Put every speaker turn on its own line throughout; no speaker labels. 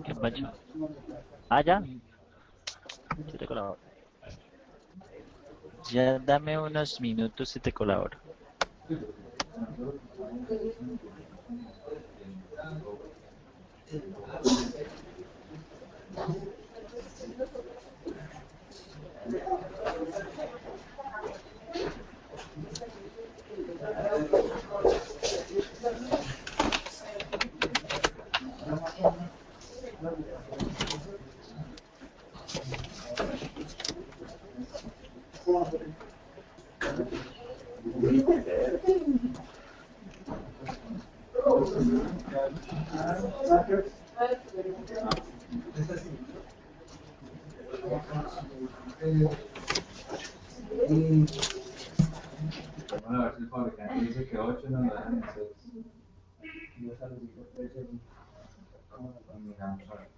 ¿Quién va a echar? Ah, ya. Yo te colaboro. Ya dame unos minutos y te colaboro.
Bueno, a ver si el fabricante dice que 8 no lo dejan en 6. Miramos a ver.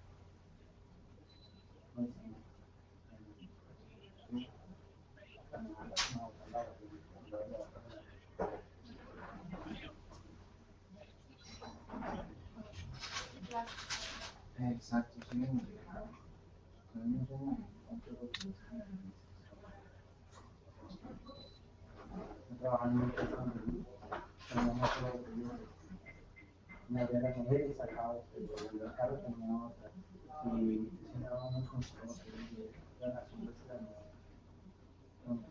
Exacto, sí.
Me había ganado y sacado el carro tenía otra y diseñábamos con la nación de Islandia con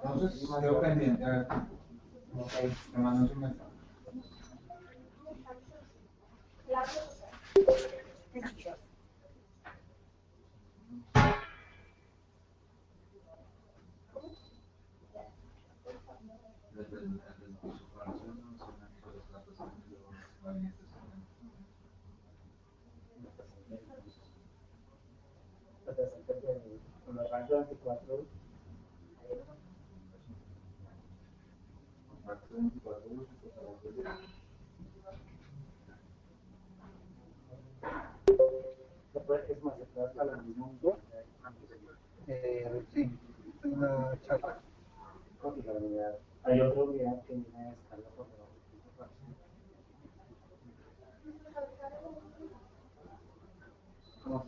Entonces, quedo pendiente, a ver. Te mando un mensaje.
con los rangos 24 después es más a la misma sí, una charla. Hay otro video que viene a descarga por debajo. ¿Cómo?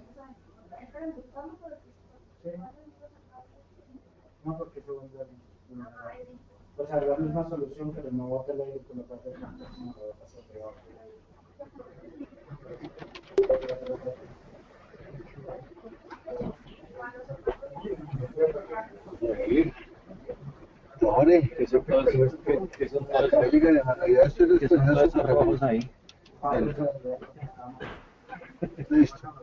Sí. No, porque eso es o sea, la misma solución, pero no bota el aire con la parte de la no lo pasa por debajo.
Cojones, que son todos esos ahí. Listo.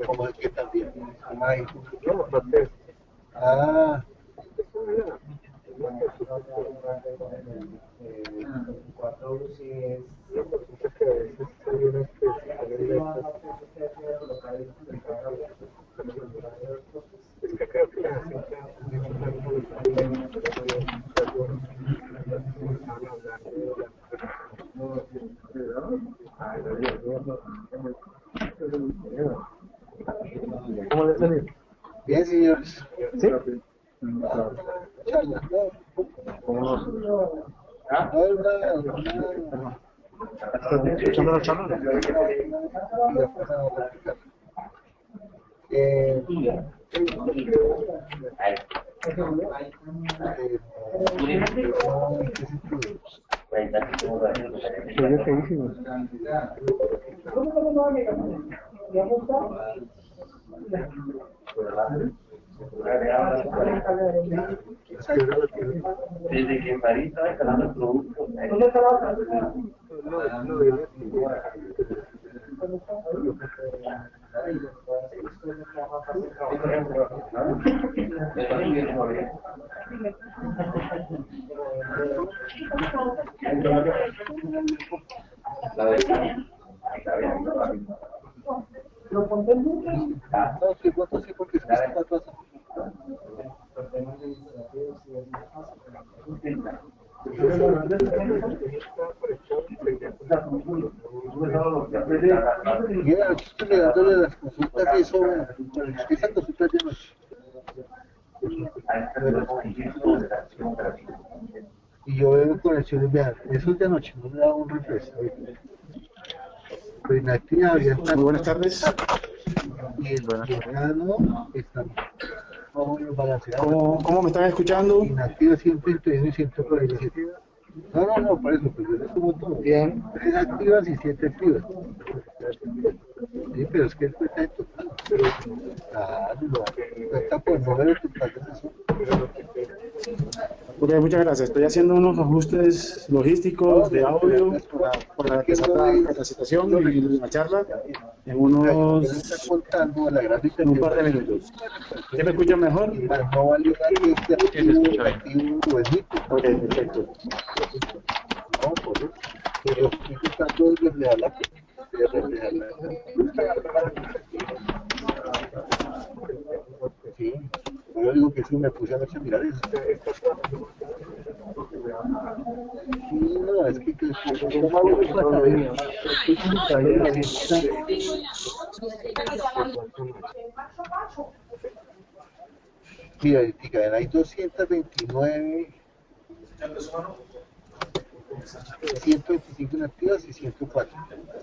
Como es que también. Ah.
Cuatro luces
¿Cómo le salió? Bien, señores. ¿Sí? Charla. ¿Ah? ¿Escuchando la charla?
Desde que en París estaba instalando el producto. La de
No, sí, cuánto sí, porque es que está atrás.
Los temas administrativos sí es más fácil,
Mira, aquí estoy mirándole las consultas y eso, es que esa consulta es de noche. Y yo veo conexiones, vean, eso es de noche, no me da un refresh. Pero inactiva abierta.
Muy buenas tardes.
Y acá no, está más o menos balanceado.
¿Cómo me están escuchando?
Inactiva 131 y 147. No, por eso, pues yo les sumo todo.
Bien.
3 activas y 7 activas. Sí, pero es que él cuenta en total. Claro, cuenta por número total de sesión.
Ok, muchas gracias. Estoy haciendo unos ajustes logísticos de audio para empezar la capacitación y la charla en
Está contando la gráfica
en un par de minutos. ¿Ya me escuchan mejor?
No vale que este activo o es mito.
Ok, perfecto.
No, por eso. Pero estoy tratando de reflejarla. Sí, yo digo que sí me puse anoche a mirar eso. Sí, no, es que ¿cómo hago eso para saber? Estoy con mi cabeza mira, hay 229, 125 inactivas y 104.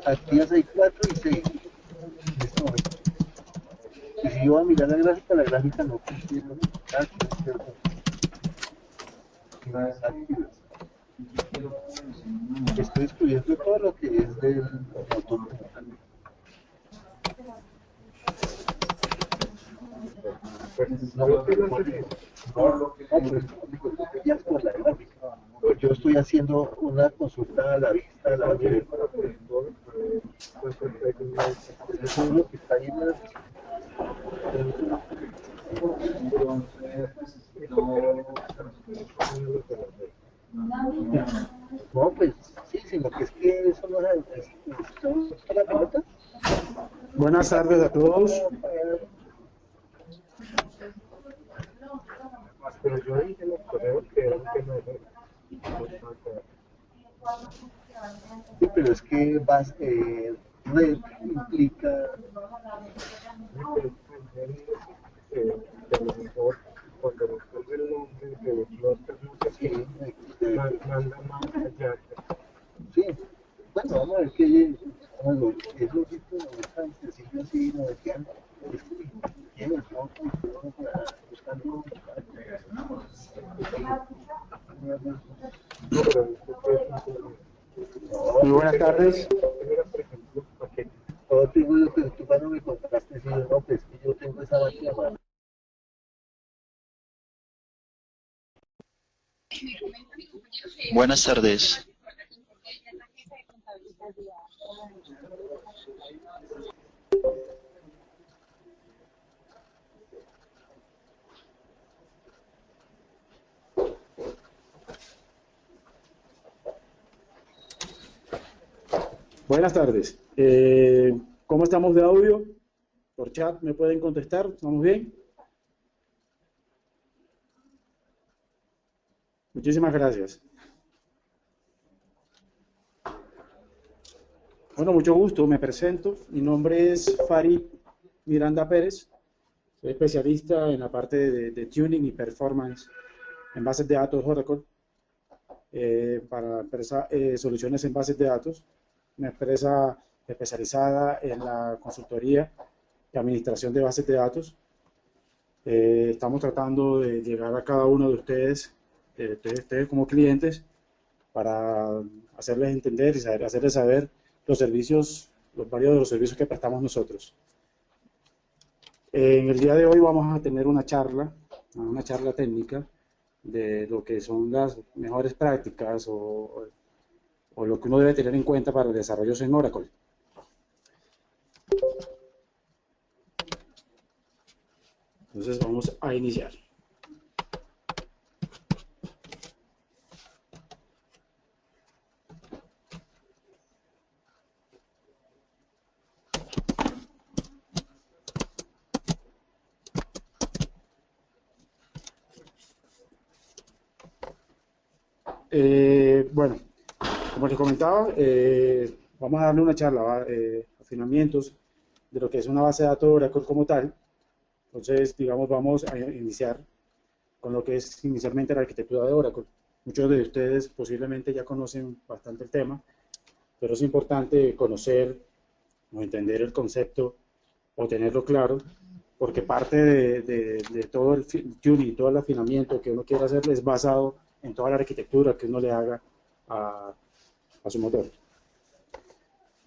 Activas hay 4 y 6 en este momento. Y si yo voy a mirar la gráfica no cumple no es activas. Estoy excluyendo todo lo que es del motor. Ya es por la gráfica. Yo estoy haciendo una consulta a la vista, a la web. Eso es lo que está ahí en la no, pues sí, sino que es que eso no es la pelota.
Buenas tardes a todos.
Pero yo dije en los correos que era un tema de sí, pero es que red implica que a lo mejor cuando resuelve el nombre de clúster no sé qué, manda más allá. Sí, bueno, vamos a ver qué bueno, eso sí no es tan sencillo así, no decían, es que tiene el foco para buscando
Muy buenas tardes.
todo tengo lo que tú cuando me contaste, si no, pues que yo tengo esa máquina mano.
Buenas tardes.
Buenas tardes. ¿Cómo estamos de audio? Por chat me pueden contestar. ¿Estamos bien? Muchísimas gracias. Bueno, mucho gusto. Me presento. Mi nombre es Farid Miranda Pérez. Soy especialista en la parte de tuning y performance en bases de datos Oracle para empresa, soluciones en bases de datos. Una empresa especializada en la consultoría y administración de bases de datos. Estamos tratando de llegar a cada uno de ustedes como clientes, para hacerles entender y hacerles saber los servicios, los varios de los servicios que prestamos nosotros. En el día de hoy vamos a tener una charla técnica de lo que son las mejores prácticas o lo que uno debe tener en cuenta para el desarrollo en Oracle. Entonces vamos a iniciar. Bueno, como les comentaba, vamos a darle una charla, afinamientos de lo que es una base de datos de Oracle como tal. Entonces, digamos, vamos a iniciar con lo que es inicialmente la arquitectura de Oracle. Muchos de ustedes posiblemente ya conocen bastante el tema, pero es importante conocer o entender el concepto o tenerlo claro, porque parte de todo el tuning, todo el afinamiento que uno quiere hacer es basado en toda la arquitectura que uno le haga a su motor.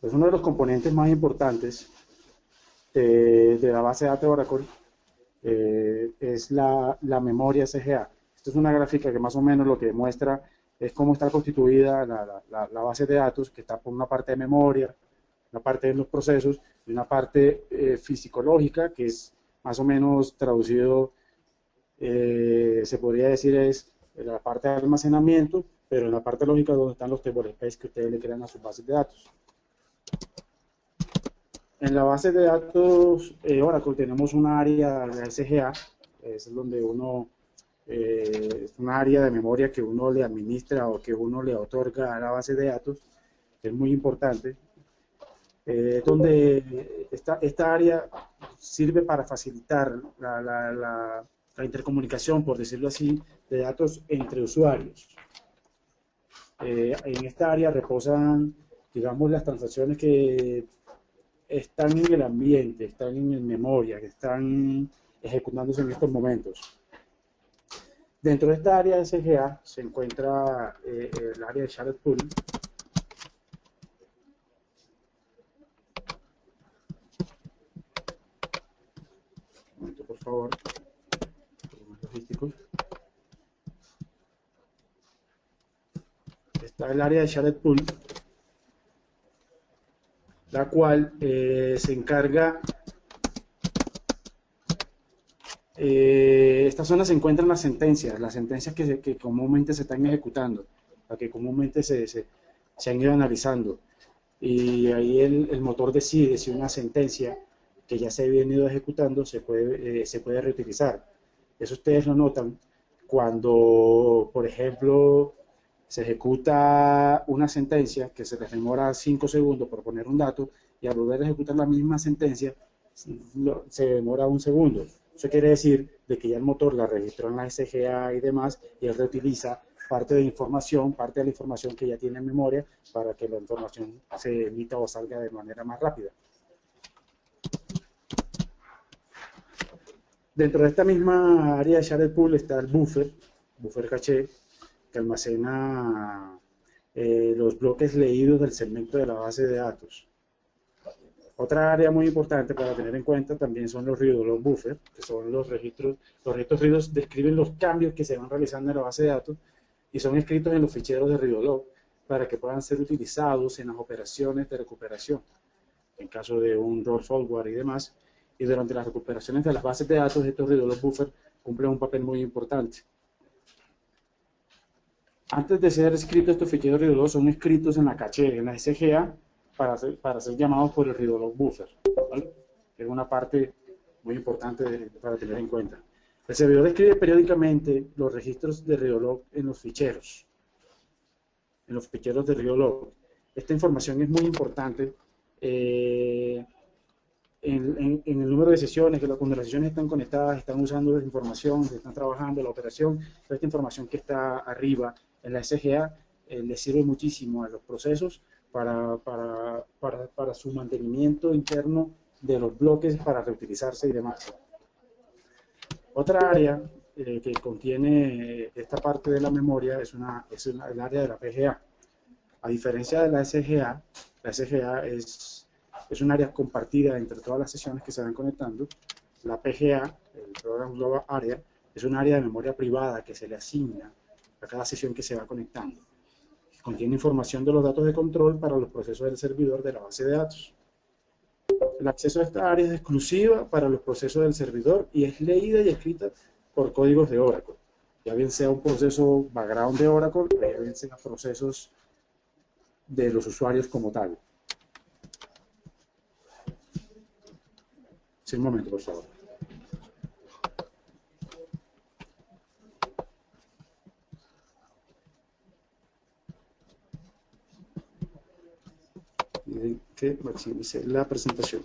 Es uno de los componentes más importantes de la base de datos de Oracle, es la memoria SGA. Esta es una gráfica que más o menos lo que muestra es cómo está constituida la base de datos, que está por una parte de memoria, una parte de los procesos y una parte fisicológica, que es más o menos traducido, se podría decir es la parte de almacenamiento, pero en la parte lógica donde están los table space que ustedes le crean a sus bases de datos. En la base de datos Oracle tenemos un área de SGA, es donde uno, es un área de memoria que uno le administra o que uno le otorga a la base de datos, que es muy importante, donde esta área sirve para facilitar la intercomunicación, por decirlo así, de datos entre usuarios. En esta área reposan, digamos, las transacciones que están en el ambiente, están en memoria, que están ejecutándose en estos momentos. Dentro de esta área de SGA se encuentra el área de Shared Pool. Un momento, por favor. Problemas logísticos. Está el área de Shared Pool, la cual se encarga, esta zona se encuentran las sentencias que comúnmente se están ejecutando, las que comúnmente se han ido analizando, y ahí el motor decide si una sentencia que ya se ha venido ejecutando se puede reutilizar. Eso ustedes lo notan cuando, por ejemplo, se ejecuta una sentencia que se les demora 5 segundos por poner un dato, y al volver a ejecutar la misma sentencia se demora 1 segundo. Eso quiere decir de que ya el motor la registró en la SGA y demás, y él reutiliza parte de la información que ya tiene en memoria para que la información se emita o salga de manera más rápida. Dentro de esta misma área de Shared Pool está el buffer caché, que almacena los bloques leídos del segmento de la base de datos. Otra área muy importante para tener en cuenta también son los read log buffer, que son los registros reads describen los cambios que se van realizando en la base de datos y son escritos en los ficheros de read log para que puedan ser utilizados en las operaciones de recuperación, en caso de un roll forward y demás. Y durante las recuperaciones de las bases de datos, estos read log buffer cumplen un papel muy importante. Antes de ser escritos, estos ficheros read log son escritos en la caché, en la SGA, para ser llamados por el read log buffer, ¿vale? Es una parte muy importante para tener en cuenta. El servidor escribe periódicamente los registros de read log en los ficheros de read log. Esta información es muy importante en el número de sesiones, que cuando las sesiones están conectadas, están usando la información, están trabajando la operación, esta información que está arriba en la SGA le sirve muchísimo a los procesos para su mantenimiento interno de los bloques, para reutilizarse y demás. Otra área que contiene esta parte de la memoria es el área de la PGA. A diferencia de la SGA es un área compartida entre todas las sesiones que se van conectando. La PGA, el Program Global Area, es un área de memoria privada que se le asigna a cada sesión que se va conectando. Contiene información de los datos de control para los procesos del servidor de la base de datos. El acceso a esta área es exclusiva para los procesos del servidor y es leída y escrita por códigos de Oracle, ya bien sea un proceso background de Oracle o ya bien sea procesos de los usuarios como tal. Sí, un momento, por favor. que maximice la presentación.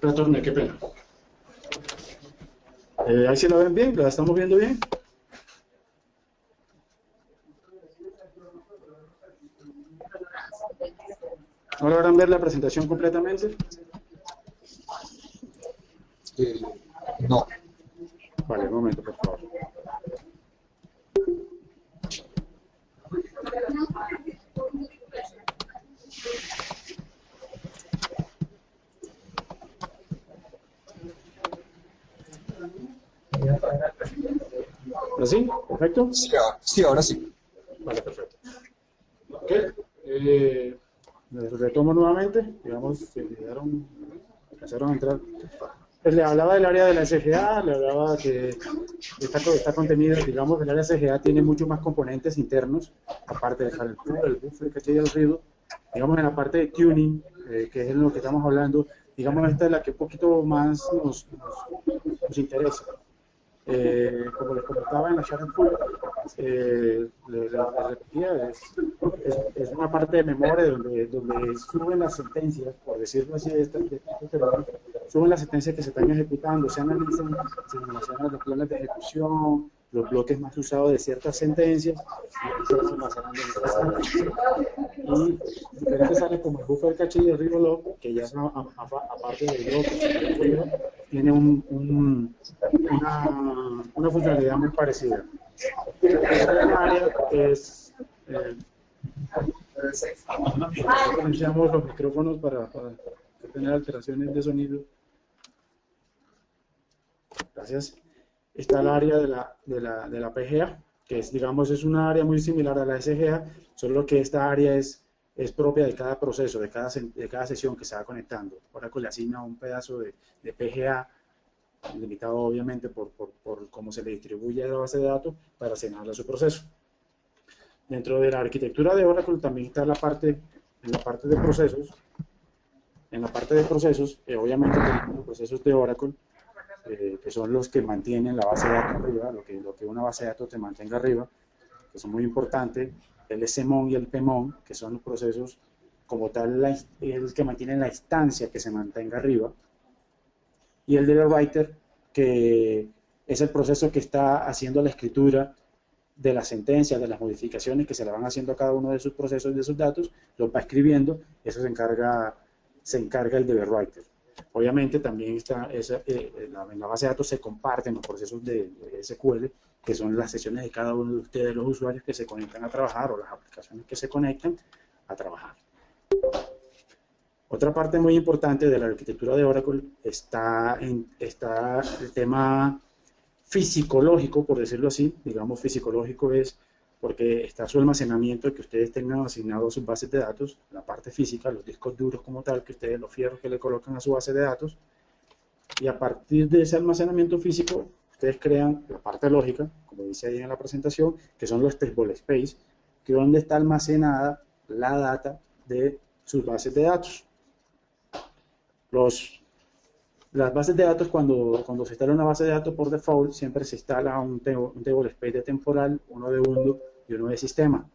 Retorne, qué pena. Ahí sí lo ven bien, la estamos viendo bien. ¿No logran ver la presentación completamente?
No.
Vale, un momento, por favor. ¿Ahora sí? ¿Perfecto?
Sí, ahora sí.
Vale, perfecto. Ok. Retomo nuevamente. Digamos, se olvidaron, empezaron a entrar. Pues le hablaba del área de la SGA, le hablaba que está contenida, digamos, el área SGA tiene muchos más componentes internos, aparte del calentador, el buffer, el caché y el ruido. Digamos, en la parte de tuning, que es en lo que estamos hablando, digamos, esta es la que un poquito más nos interesa. Como les comentaba en la charla full, les repetía, es una parte de memoria donde suben las sentencias, por decirlo así, suben las sentencias que se están ejecutando, se analizan, se almacenan los planes de ejecución, los bloques más usados de ciertas sentencias, y se van almacenando y diferentes áreas como el buffer caché y el reload, que ya es aparte del load, tiene una funcionalidad muy parecida. Esta área es utilizamos los micrófonos para tener alteraciones de sonido. Gracias. Está el área de la PGA, que es, digamos, es una área muy similar a la SGA, solo que esta área es propia de cada proceso, de cada sesión que se va conectando. Oracle le asigna un pedazo de PGA, limitado obviamente por cómo se le distribuye la base de datos, para asignarle a su proceso. Dentro de la arquitectura de Oracle también está en la parte de procesos. En la parte de procesos, obviamente tenemos los procesos de Oracle, que son los que mantienen la base de datos arriba, lo que una base de datos te mantenga arriba, que son muy importantes. El SMON y el PMON, que son los procesos como tal, el que mantienen la instancia que se mantenga arriba. Y el data writer, que es el proceso que está haciendo la escritura de las sentencias, de las modificaciones que se le van haciendo a cada uno de sus procesos, de sus datos, los va escribiendo. Eso se encarga el data writer. Obviamente también está en la base de datos se comparten los procesos de SQL, que son las sesiones de cada uno de ustedes, los usuarios que se conectan a trabajar, o las aplicaciones que se conectan a trabajar. Otra parte muy importante de la arquitectura de Oracle está el tema fisicológico, por decirlo así. Digamos, fisicológico es porque está su almacenamiento que ustedes tengan asignado a sus bases de datos, la parte física, los discos duros como tal, que ustedes, los fierros que le colocan a su base de datos, y a partir de ese almacenamiento físico, ustedes crean la parte lógica, como dice ahí en la presentación, que son los table space, que es donde está almacenada la data de sus bases de datos. Las bases de datos, cuando se instala una base de datos por default, siempre se instala un table space de temporal, uno de undo y uno de sistema.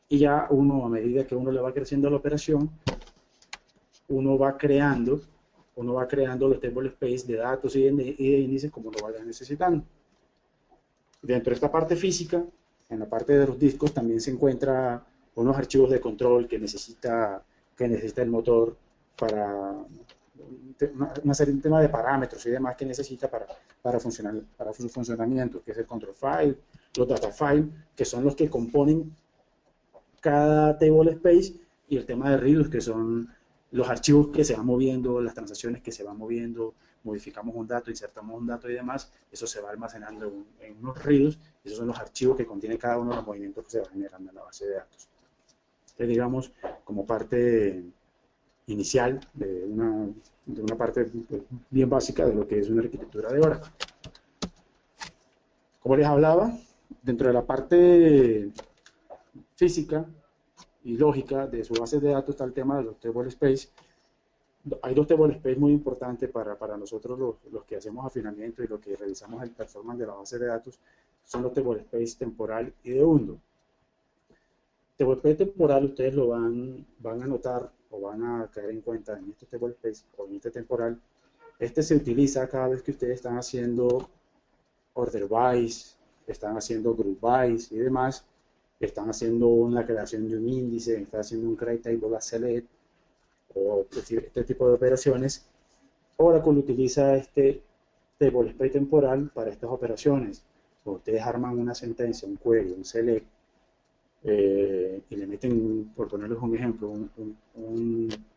Y ya uno, a medida que uno le va creciendo la operación, uno va creando los table space de datos y de índices como lo vaya necesitando. Dentro de esta parte física, en la parte de los discos, también se encuentran unos archivos de control que necesita el motor para una serie de temas de parámetros y demás que necesita para su funcionamiento, que es el control file, los data file, que son los que componen cada table space, y el tema de redos, que son los archivos que se van moviendo, las transacciones que se van moviendo, modificamos un dato, insertamos un dato y demás, eso se va almacenando en unos redos, esos son los archivos que contiene cada uno de los movimientos que se van generando en la base de datos. Entonces, digamos, como parte inicial de una parte bien básica de lo que es una arquitectura de Oracle. Como les hablaba, dentro de la parte física y lógica de su base de datos está el tema de los table space. Hay dos table space muy importantes para nosotros los que hacemos afinamiento y los que revisamos el performance de la base de datos, son los table space temporal y de Undo. Table space temporal ustedes lo van a notar o van a caer en cuenta en este table space o en este temporal. Este se utiliza cada vez que ustedes están haciendo order bys, están haciendo group bys y demás, están haciendo la creación de un índice, están haciendo un create table as select o este tipo de operaciones. Oracle utiliza este table space temporal para estas operaciones. Cuando ustedes arman una sentencia, un query, un select, y le meten, por ponerles un ejemplo,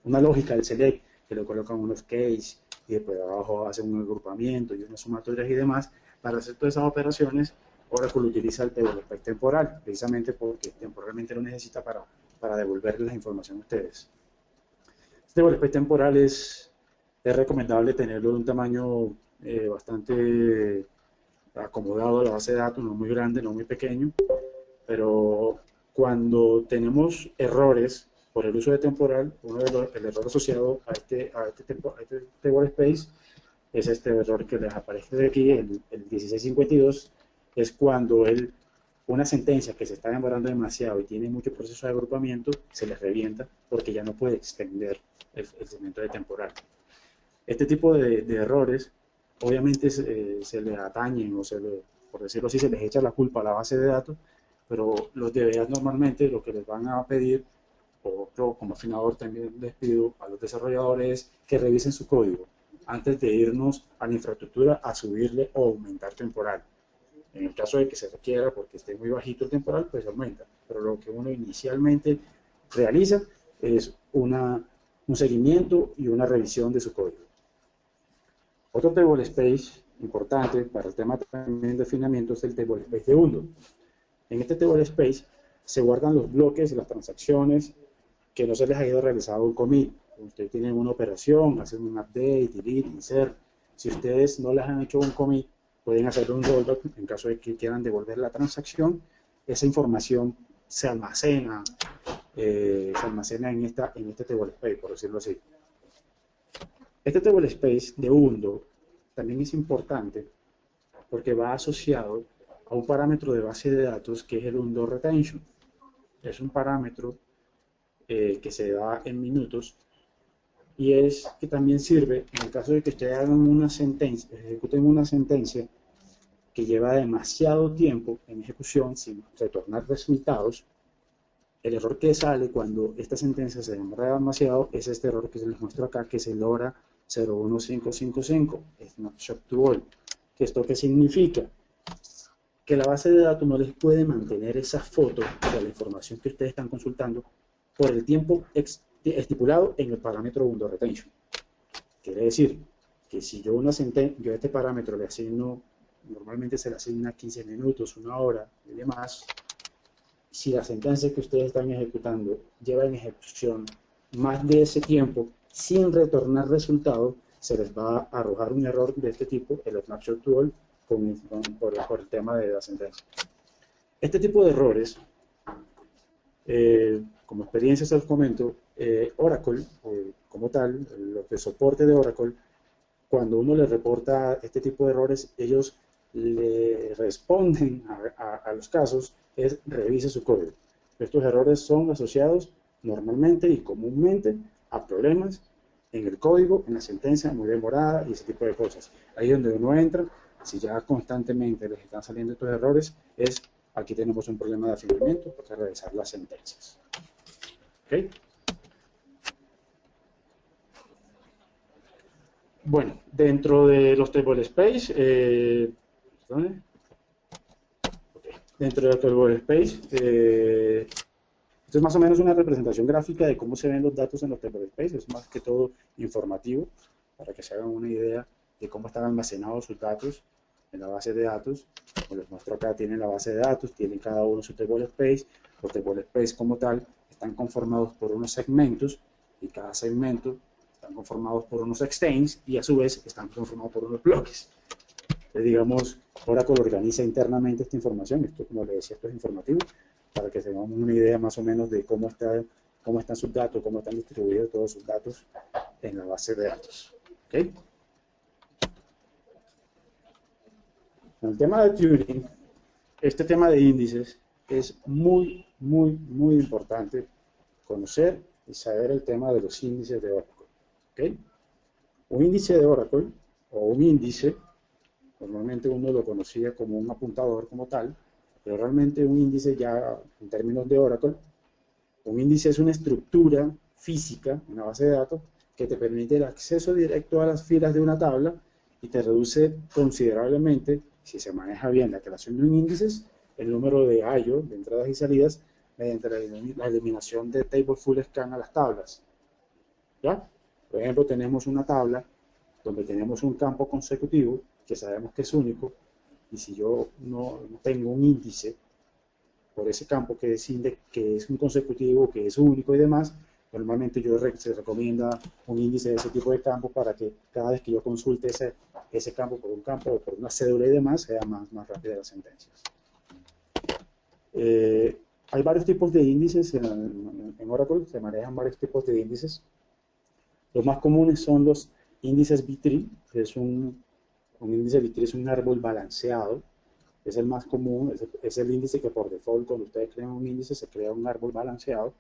una lógica del select, que le colocan unos case y después abajo hacen un agrupamiento y unas sumatorias y demás. Para hacer todas esas operaciones, Oracle utiliza el table space temporal, precisamente porque temporalmente lo necesita para devolverles la información a ustedes. Este table space temporal es recomendable tenerlo de un tamaño bastante acomodado a la base de datos, no muy grande, no muy pequeño, pero cuando tenemos errores por el uso de temporal, el error asociado a este table space es este error que les aparece de aquí, el 1652, es cuando una sentencia que se está demorando demasiado y tiene mucho proceso de agrupamiento, se les revienta porque ya no puede extender el segmento de temporal. Este tipo de errores, obviamente se le atañen o por decirlo así, se les echa la culpa a la base de datos, pero los DBAs normalmente lo que les van a pedir, o yo como afinador también les pido a los desarrolladores que revisen su código antes de irnos a la infraestructura a subirle o aumentar temporal. En el caso de que se requiera, porque esté muy bajito el temporal, pues aumenta. Pero lo que uno inicialmente realiza es un seguimiento y una revisión de su código. Otro table space importante para el tema también de afinamiento es el table space de Undo. En este table space se guardan los bloques, las transacciones que no se les ha ido realizado un commit. Ustedes tienen una operación, hacen un update, delete, insert. Si ustedes no les han hecho un commit, pueden hacer un rollback en caso de que quieran devolver la transacción. Esa información se almacena en este table space, por decirlo así. Este table space de Undo también es importante porque va asociado a un parámetro de base de datos que es el Undo Retention. Es un parámetro que se da en minutos y es que también sirve en el caso de que ustedes hagan una sentencia, ejecuten una sentencia que lleva demasiado tiempo en ejecución sin retornar resultados. El error que sale cuando esta sentencia se demora demasiado es este error que se les muestro acá, que es el hora 01555, snapshot to all. ¿Esto qué significa? Que la base de datos no les puede mantener esa foto de la información que ustedes están consultando por el tiempo estipulado en el parámetro Undo Retention. Quiere decir que si yo a este parámetro le asigno, normalmente se le asigna 15 minutos, 1 hora y demás, si la sentencia que ustedes están ejecutando lleva en ejecución más de ese tiempo sin retornar resultado, se les va a arrojar un error de este tipo, el snapshot to all, por el tema de la sentencia. Este tipo de errores, como experiencia se los comento, Oracle, como tal, los de soporte de Oracle, cuando uno le reporta este tipo de errores, ellos le responden a los casos, es revise su código. Estos errores son asociados normalmente y comúnmente a problemas en el código, en la sentencia muy demorada y ese tipo de cosas. Ahí donde uno entra, si ya constantemente les están saliendo estos errores, aquí tenemos un problema de afinamiento para revisar las sentencias. ¿Okay? Bueno, dentro de los table space, dentro de table space, estos Esto es más o menos una representación gráfica de cómo se ven los datos en los table space, es más que todo informativo, para que se hagan una idea de cómo están almacenados sus datos en la base de datos. Como les muestro acá, tienen la base de datos, tienen cada uno su table space. Los table space como tal están conformados por unos segmentos, y cada segmento están conformados por unos exchanges, y a su vez están conformados por unos bloques. Entonces, digamos, Oracle organiza internamente esta información. Esto, como les decía, esto es informativo, para que tengamos una idea más o menos de cómo están sus datos, cómo están distribuidos todos sus datos en la base de datos. ¿Okay? En el tema de Turing, este tema de índices es muy importante conocer y saber el tema de los índices de Oracle. ¿Okay? Un índice de Oracle, o un índice, normalmente uno lo conocía como un apuntador como tal, pero realmente un índice, ya en términos de Oracle, un índice es una estructura física, una base de datos, que te permite el acceso directo a las filas de una tabla y te reduce considerablemente, si se maneja bien la creación de un índice, el número de I/O, de entradas y salidas, mediante la eliminación de table full scan a las tablas. ¿Ya? Por ejemplo, tenemos una tabla donde tenemos un campo consecutivo que sabemos que es único, y si yo no tengo un índice por ese campo que es un consecutivo, que es único y demás, normalmente se recomienda un índice de ese tipo de campo para que cada vez que yo consulte ese campo o por una cédula y demás, sea más rápida las sentencias. Hay varios tipos de índices en Oracle, se manejan varios tipos de índices. Los más comunes son los índices B-tree, que es un índice B-tree, es un árbol balanceado, es el más común, es el índice que por default, cuando ustedes crean un índice, se crea un árbol balanceado,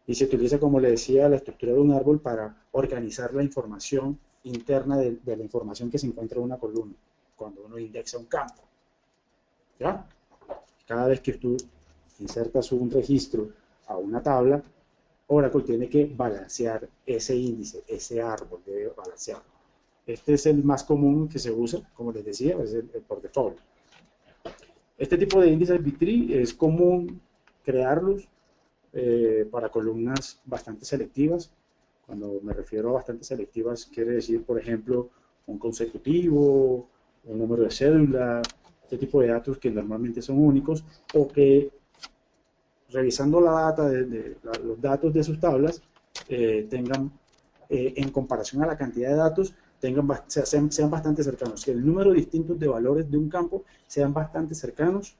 y se utiliza, como les decía, la estructura de un árbol para organizar la información interna de la información que se encuentra en una columna, cuando uno indexa un campo. ¿Ya? Cada vez que tú insertas un registro a una tabla, Oracle tiene que balancear ese índice, ese árbol debe balancearlo. Este es el más común que se usa, como les decía, es el por default. Este tipo de índices B-tree es común crearlos para columnas bastante selectivas. Cuando me refiero a bastante selectivas, quiere decir, por ejemplo, un consecutivo, un número de cédula, este tipo de datos que normalmente son únicos, o que revisando la data los datos de sus tablas tengan, en comparación a la cantidad de datos, sean bastante cercanos, que el número distinto de valores de un campo sean bastante cercanos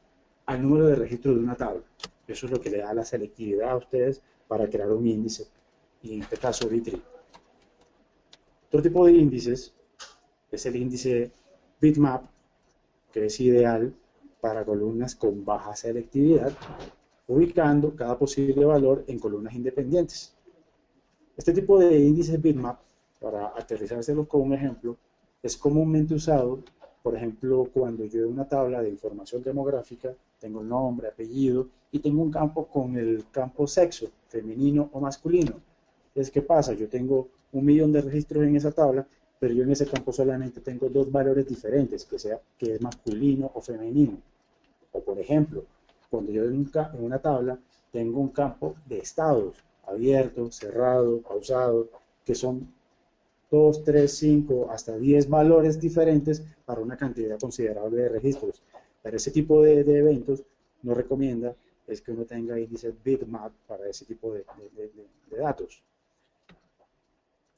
al número de registros de una tabla. Eso es lo que le da la selectividad a ustedes para crear un índice, y en este caso B-tree. Otro tipo de índices es el índice bitmap, que es ideal para columnas con baja selectividad, ubicando cada posible valor en columnas independientes. Este tipo de índices bitmap, para aterrizárselos con un ejemplo, es comúnmente usado, por ejemplo, cuando yo en una tabla de información demográfica tengo el nombre, apellido, y tengo un campo con el campo sexo, femenino o masculino. Entonces, ¿qué pasa? Yo tengo 1 millón de registros en esa tabla, pero yo en ese campo solamente tengo 2 valores diferentes, que es masculino o femenino. O por ejemplo, cuando yo en una tabla tengo un campo de estados, abierto, cerrado, pausado, que son 2, 3, 5, hasta 10 valores diferentes para una cantidad considerable de registros. Para ese tipo de eventos, no recomienda es que uno tenga índices bitmap para ese tipo de datos.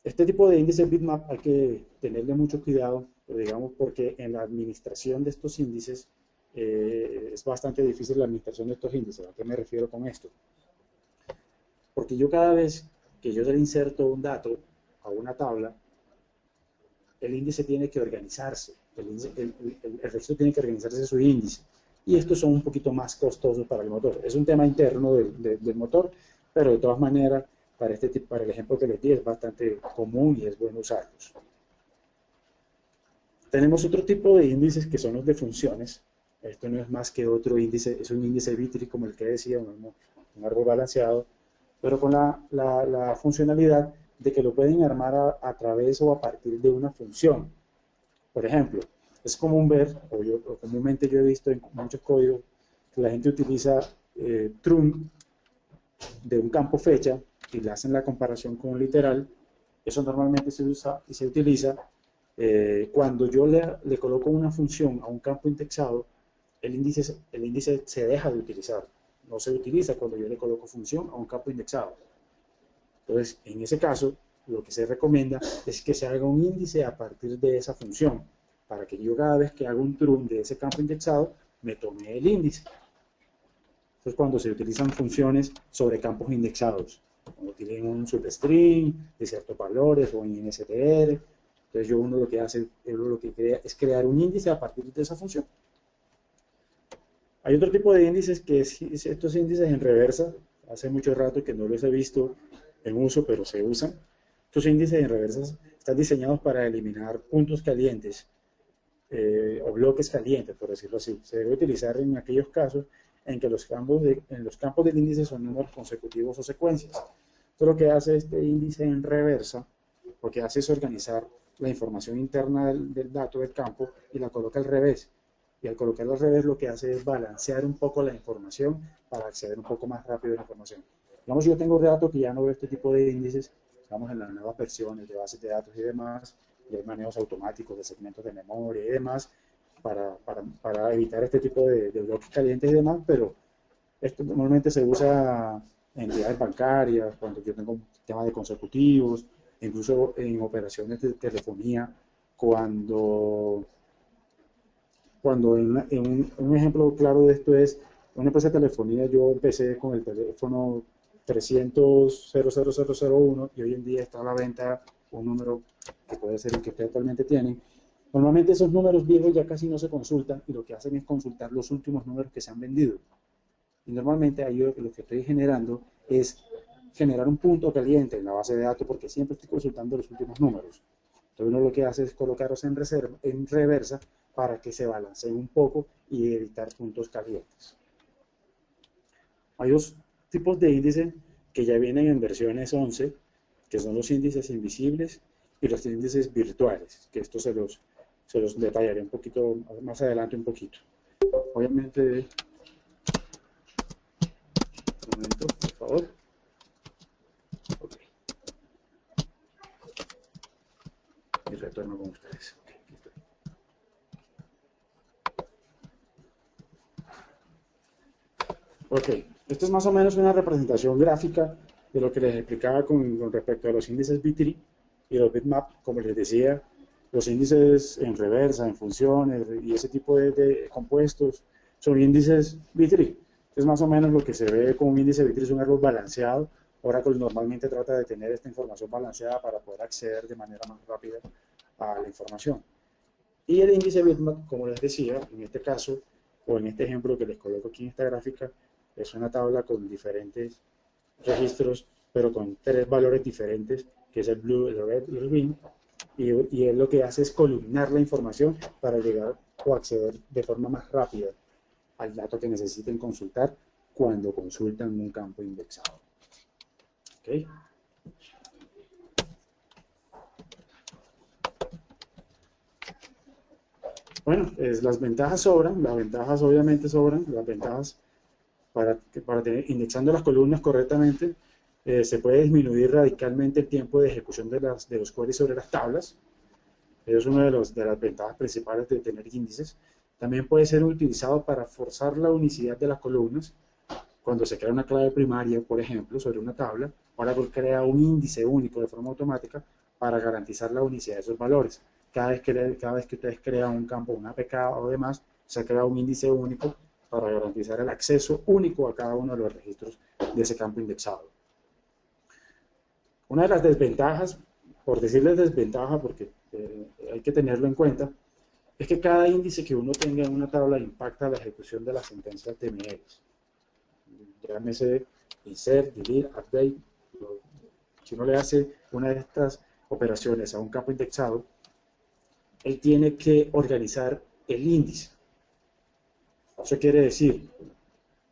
Este tipo de índices bitmap hay que tenerle mucho cuidado, digamos, porque en la administración de estos índices es bastante difícil la administración de estos índices. ¿A qué me refiero con esto? Porque yo cada vez que yo le inserto un dato a una tabla, el índice tiene que organizarse, el registro tiene que organizarse su índice, y estos son un poquito más costosos para el motor. Es un tema interno del motor, pero de todas maneras, para el ejemplo que les di, es bastante común y es bueno usarlos. Tenemos otro tipo de índices que son los de funciones. Esto no es más que otro índice, es un índice B-tree como el que decía, un árbol balanceado, pero con la funcionalidad de que lo pueden armar a través o a partir de una función. Por ejemplo, es común ver, o comúnmente yo he visto en muchos códigos, que la gente utiliza trun de un campo fecha y le hacen la comparación con un literal, eso normalmente se usa y se utiliza cuando yo le coloco una función a un campo indexado, el índice se deja de utilizar. No se utiliza cuando yo le coloco función a un campo indexado. Entonces, en ese caso, lo que se recomienda es que se haga un índice a partir de esa función, para que yo cada vez que haga un trun de ese campo indexado, me tome el índice. Entonces, cuando se utilizan funciones sobre campos indexados, cuando tienen un substring de ciertos valores o en str, entonces uno lo que hace, lo que crea es crear un índice a partir de esa función. Hay otro tipo de índices que es estos índices en reversa. Hace mucho rato que no los he visto en uso, pero se usan. Estos índices en reversa están diseñados para eliminar puntos calientes o bloques calientes, por decirlo así. Se debe utilizar en aquellos casos en que los campos del índice son números consecutivos o secuencias. Entonces lo que hace este índice en reversa, lo que hace es organizar la información interna del dato del campo y la coloca al revés. Y al colocarlo al revés lo que hace es balancear un poco la información para acceder un poco más rápido a la información. Digamos, yo tengo un dato que ya no veo este tipo de índices, estamos en las nuevas versiones de bases de datos y demás, y hay manejos automáticos de segmentos de memoria y demás, para evitar este tipo de bloques calientes y demás, pero esto normalmente se usa en entidades bancarias, cuando yo tengo temas de consecutivos, incluso en operaciones de telefonía, cuando un ejemplo claro de esto es una empresa de telefonía. Yo empecé con el teléfono 300-00001 y hoy en día está a la venta un número que puede ser el que ustedes actualmente tienen. Normalmente esos números viejos ya casi no se consultan y lo que hacen es consultar los últimos números que se han vendido. Y normalmente ahí lo que estoy generando es generar un punto caliente en la base de datos porque siempre estoy consultando los últimos números. Entonces uno lo que hace es colocarlos en reversa para que se balanceen un poco y evitar puntos calientes. Hay dos tipos de índices que ya vienen en versiones 11, que son los índices invisibles y los índices virtuales, que esto se los detallaré un poquito más adelante un poquito. Obviamente, un momento, por favor. Okay. Y retorno con ustedes. Ok, esto es más o menos una representación gráfica de lo que les explicaba con respecto a los índices B-tree y los bitmap. Como les decía, los índices en reversa, en funciones y ese tipo de compuestos son índices B-tree. Es más o menos lo que se ve con un índice B-tree, es un árbol balanceado. Oracle normalmente trata de tener esta información balanceada para poder acceder de manera más rápida a la información. Y el índice bitmap, como les decía, en este caso, o en este ejemplo que les coloco aquí en esta gráfica, es una tabla con diferentes registros, pero con 3 valores diferentes, que es el blue, el red y el green, y él lo que hace es columnar la información para llegar o acceder de forma más rápida al dato que necesiten consultar cuando consultan un campo indexado. ¿Okay? Bueno, las ventajas sobran, las ventajas obviamente sobran, las ventajas para tener, indexando las columnas correctamente, se puede disminuir radicalmente el tiempo de ejecución de los queries sobre las tablas. Eso es una de las ventajas principales de tener índices. También puede ser utilizado para forzar la unicidad de las columnas. Cuando se crea una clave primaria, por ejemplo, sobre una tabla, Oracle crea un índice único de forma automática para garantizar la unicidad de esos valores. Cada vez que ustedes crean un campo, una APK o demás, se crea un índice único para garantizar el acceso único a cada uno de los registros de ese campo indexado. Una de las desventajas, por decirles desventaja porque hay que tenerlo en cuenta, es que cada índice que uno tenga en una tabla impacta la ejecución de las sentencias TML. Llámese insert, delete, update. Si uno le hace una de estas operaciones a un campo indexado, él tiene que organizar el índice. Eso quiere decir,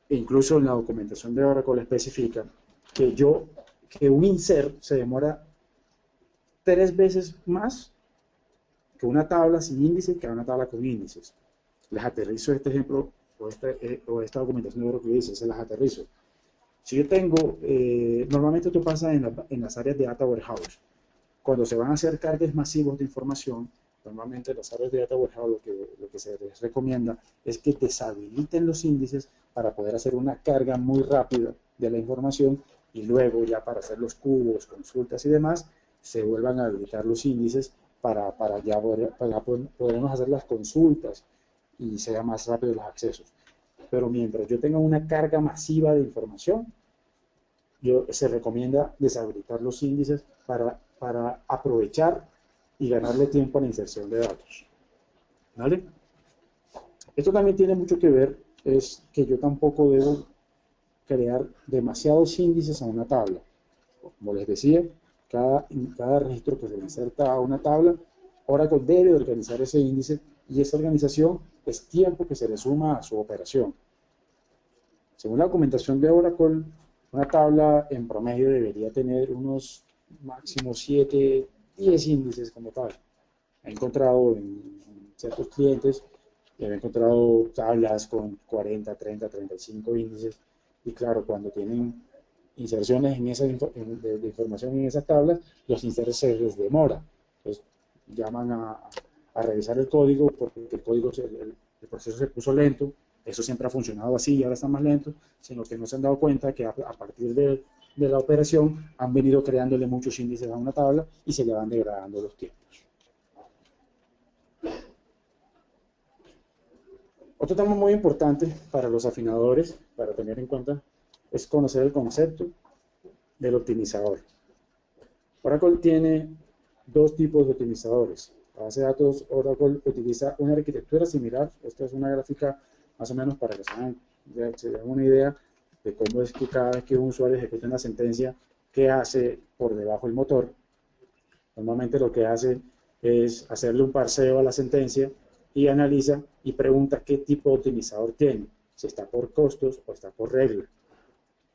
incluso en la documentación de Oracle especifica, que un insert se demora 3 veces más que una tabla sin índice que una tabla con índices. Les aterrizo este ejemplo o esta documentación de Oracle dice, se las aterrizo. Si yo tengo, normalmente esto pasa en las áreas de Data Warehouse. Cuando se van a hacer cargas masivos de información, normalmente las áreas de Data Warehouse lo que se les recomienda es que deshabiliten los índices para poder hacer una carga muy rápida de la información y luego ya para hacer los cubos, consultas y demás, se vuelvan a habilitar los índices para podernos hacer las consultas y sea más rápido los accesos. Pero mientras yo tenga una carga masiva de información, se recomienda deshabilitar los índices para aprovechar y ganarle tiempo a la inserción de datos. ¿Vale? Esto también tiene mucho que ver, es que yo tampoco debo crear demasiados índices a una tabla. Como les decía, cada registro que se inserta a una tabla, Oracle debe organizar ese índice y esa organización es tiempo que se le suma a su operación. Según la documentación de Oracle, una tabla en promedio debería tener unos máximo 7, 10 índices como tal. He encontrado en ciertos clientes, he encontrado tablas con 40, 30, 35 índices y claro, cuando tienen inserciones de información en esas tablas, los insertos se les demora. Entonces llaman a revisar el código porque el proceso se puso lento. Eso siempre ha funcionado así y ahora está más lento, sino que no se han dado cuenta que a partir de la operación han venido creándole muchos índices a una tabla y se le van degradando los tiempos. Otro tema muy importante para los afinadores, para tener en cuenta, es conocer el concepto del optimizador. Oracle tiene dos tipos de optimizadores. La base de datos Oracle utiliza una arquitectura similar. Esta es una gráfica más o menos para que se den una idea de cómo es que cada vez que un usuario ejecuta una sentencia, qué hace por debajo el motor. Normalmente lo que hace es hacerle un parseo a la sentencia y analiza y pregunta qué tipo de optimizador tiene, si está por costos o está por regla.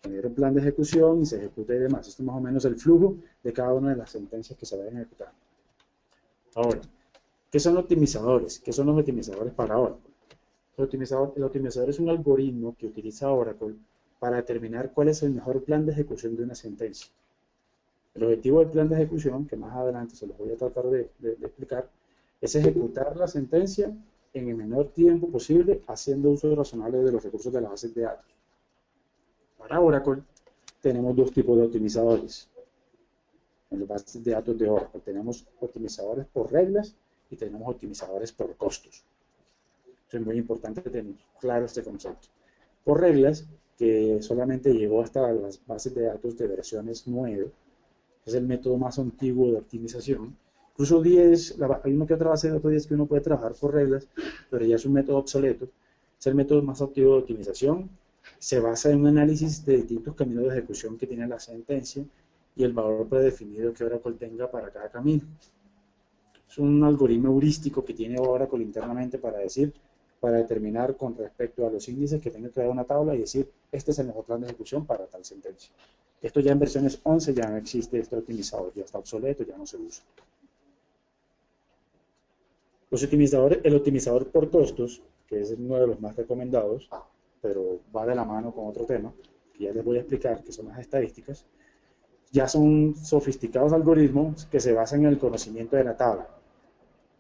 Genera un plan de ejecución y se ejecuta y demás. Esto es más o menos el flujo de cada una de las sentencias que se vayan a ejecutar. Ahora, ¿qué son optimizadores? ¿Qué son los optimizadores para Oracle? El optimizador es un algoritmo que utiliza Oracle para determinar cuál es el mejor plan de ejecución de una sentencia. El objetivo del plan de ejecución, que más adelante se los voy a tratar de explicar, es ejecutar la sentencia en el menor tiempo posible, haciendo uso razonable de los recursos de la base de datos. Para Oracle tenemos dos tipos de optimizadores. En las bases de datos de Oracle tenemos optimizadores por reglas y tenemos optimizadores por costos. Es muy importante tener claro este concepto. Por reglas, que solamente llegó hasta las bases de datos de versiones 9, es el método más antiguo de optimización. Incluso 10, hay una que otra base de datos 10 que uno puede trabajar por reglas, pero ya es un método obsoleto. Es el método más antiguo de optimización. Se basa en un análisis de distintos caminos de ejecución que tiene la sentencia y el valor predefinido que Oracle tenga para cada camino. Es un algoritmo heurístico que tiene Oracle internamente para determinar con respecto a los índices que tenga que dar una tabla y decir, este es el mejor plan de ejecución para tal sentencia. Esto ya en versiones 11 ya no existe este optimizador, ya está obsoleto, ya no se usa. El optimizador por costos, que es uno de los más recomendados, pero va de la mano con otro tema, que ya les voy a explicar, que son las estadísticas, ya son sofisticados algoritmos que se basan en el conocimiento de la tabla.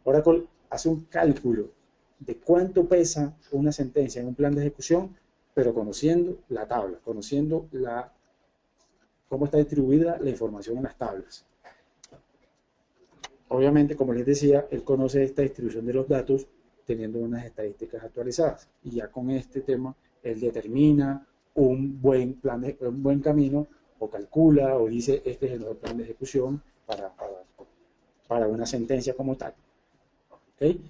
Oracle hace un cálculo de cuánto pesa una sentencia en un plan de ejecución, pero conociendo la tabla, conociendo cómo está distribuida la información en las tablas. Obviamente, como les decía, él conoce esta distribución de los datos teniendo unas estadísticas actualizadas. Y ya con este tema, él determina un buen camino, o calcula, o dice, este es el mejor plan de ejecución para una sentencia como tal. ¿Okay?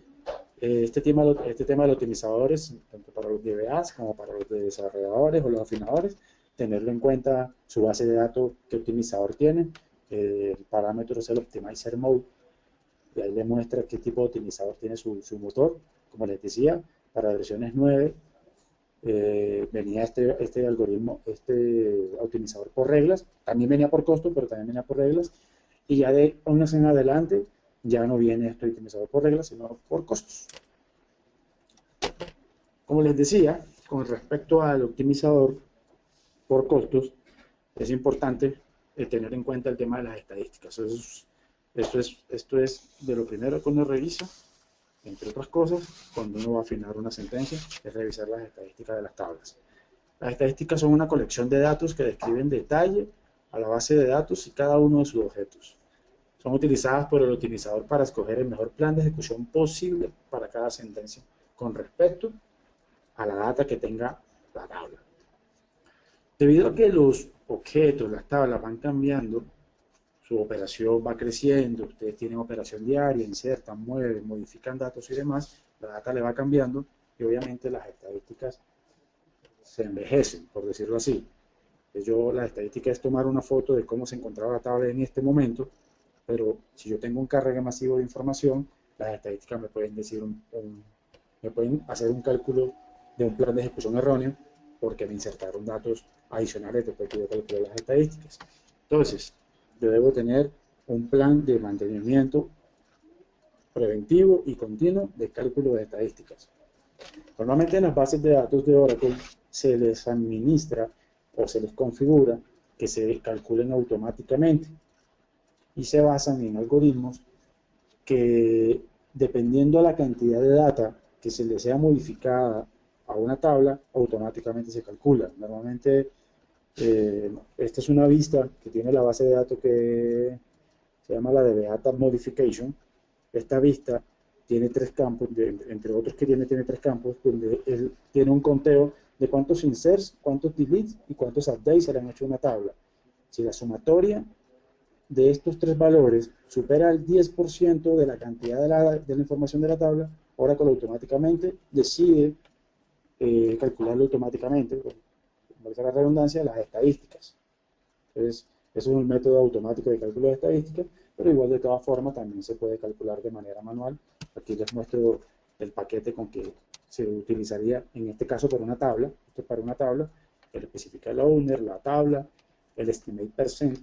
Este tema de los optimizadores, tanto para los DBAs como para los desarrolladores o los afinadores, tenerlo en cuenta su base de datos, qué optimizador tiene. El parámetro es el Optimizer Mode, y ahí le muestra qué tipo de optimizador tiene su motor. Como les decía, para versiones 9 venía este algoritmo, este optimizador por reglas, también venía por costo, pero también venía por reglas, y ya de unas en adelante ya no viene este optimizador por reglas, sino por costos. Como les decía, con respecto al optimizador por costos, es importante tener en cuenta el tema de las estadísticas. Esto es de lo primero que uno revisa, entre otras cosas, cuando uno va a afinar una sentencia, es revisar las estadísticas de las tablas. Las estadísticas son una colección de datos que describen detalle a la base de datos y cada uno de sus objetos. Son utilizadas por el utilizador para escoger el mejor plan de ejecución posible para cada sentencia con respecto a la data que tenga la tabla. Debido a que los objetos, las tablas van cambiando, su operación va creciendo, ustedes tienen operación diaria, insertan, mueven, modifican datos y demás, la data le va cambiando y obviamente las estadísticas se envejecen, por decirlo así. La estadística es tomar una foto de cómo se encontraba la tabla en este momento, pero si yo tengo un cargue masivo de información, las estadísticas me pueden decir me pueden hacer un cálculo de un plan de ejecución erróneo porque me insertaron datos adicionales después que yo calculé las estadísticas. Entonces, yo debo tener un plan de mantenimiento preventivo y continuo de cálculo de estadísticas. Normalmente en las bases de datos de Oracle se les administra o se les configura que se calculen automáticamente y se basan en algoritmos que, dependiendo de la cantidad de data que se le sea modificada a una tabla, automáticamente se calcula. Normalmente esta es una vista que tiene la base de datos que se llama la de Data Modification. Esta vista tiene 3 campos, entre otros que tiene 3 campos, donde él tiene un conteo de cuántos inserts, cuántos deletes y cuántos updates se le han hecho a una tabla. Si la sumatoria de estos 3 valores supera el 10% de la cantidad de la información de la tabla, Oracle automáticamente decide calcularlo automáticamente, valga la redundancia, las estadísticas. Entonces, eso es un método automático de cálculo de estadísticas, pero igual de todas formas también se puede calcular de manera manual. Aquí les muestro el paquete con que se utilizaría en este caso para una tabla. Esto es para una tabla, él especifica el owner, la tabla, el estimate percent,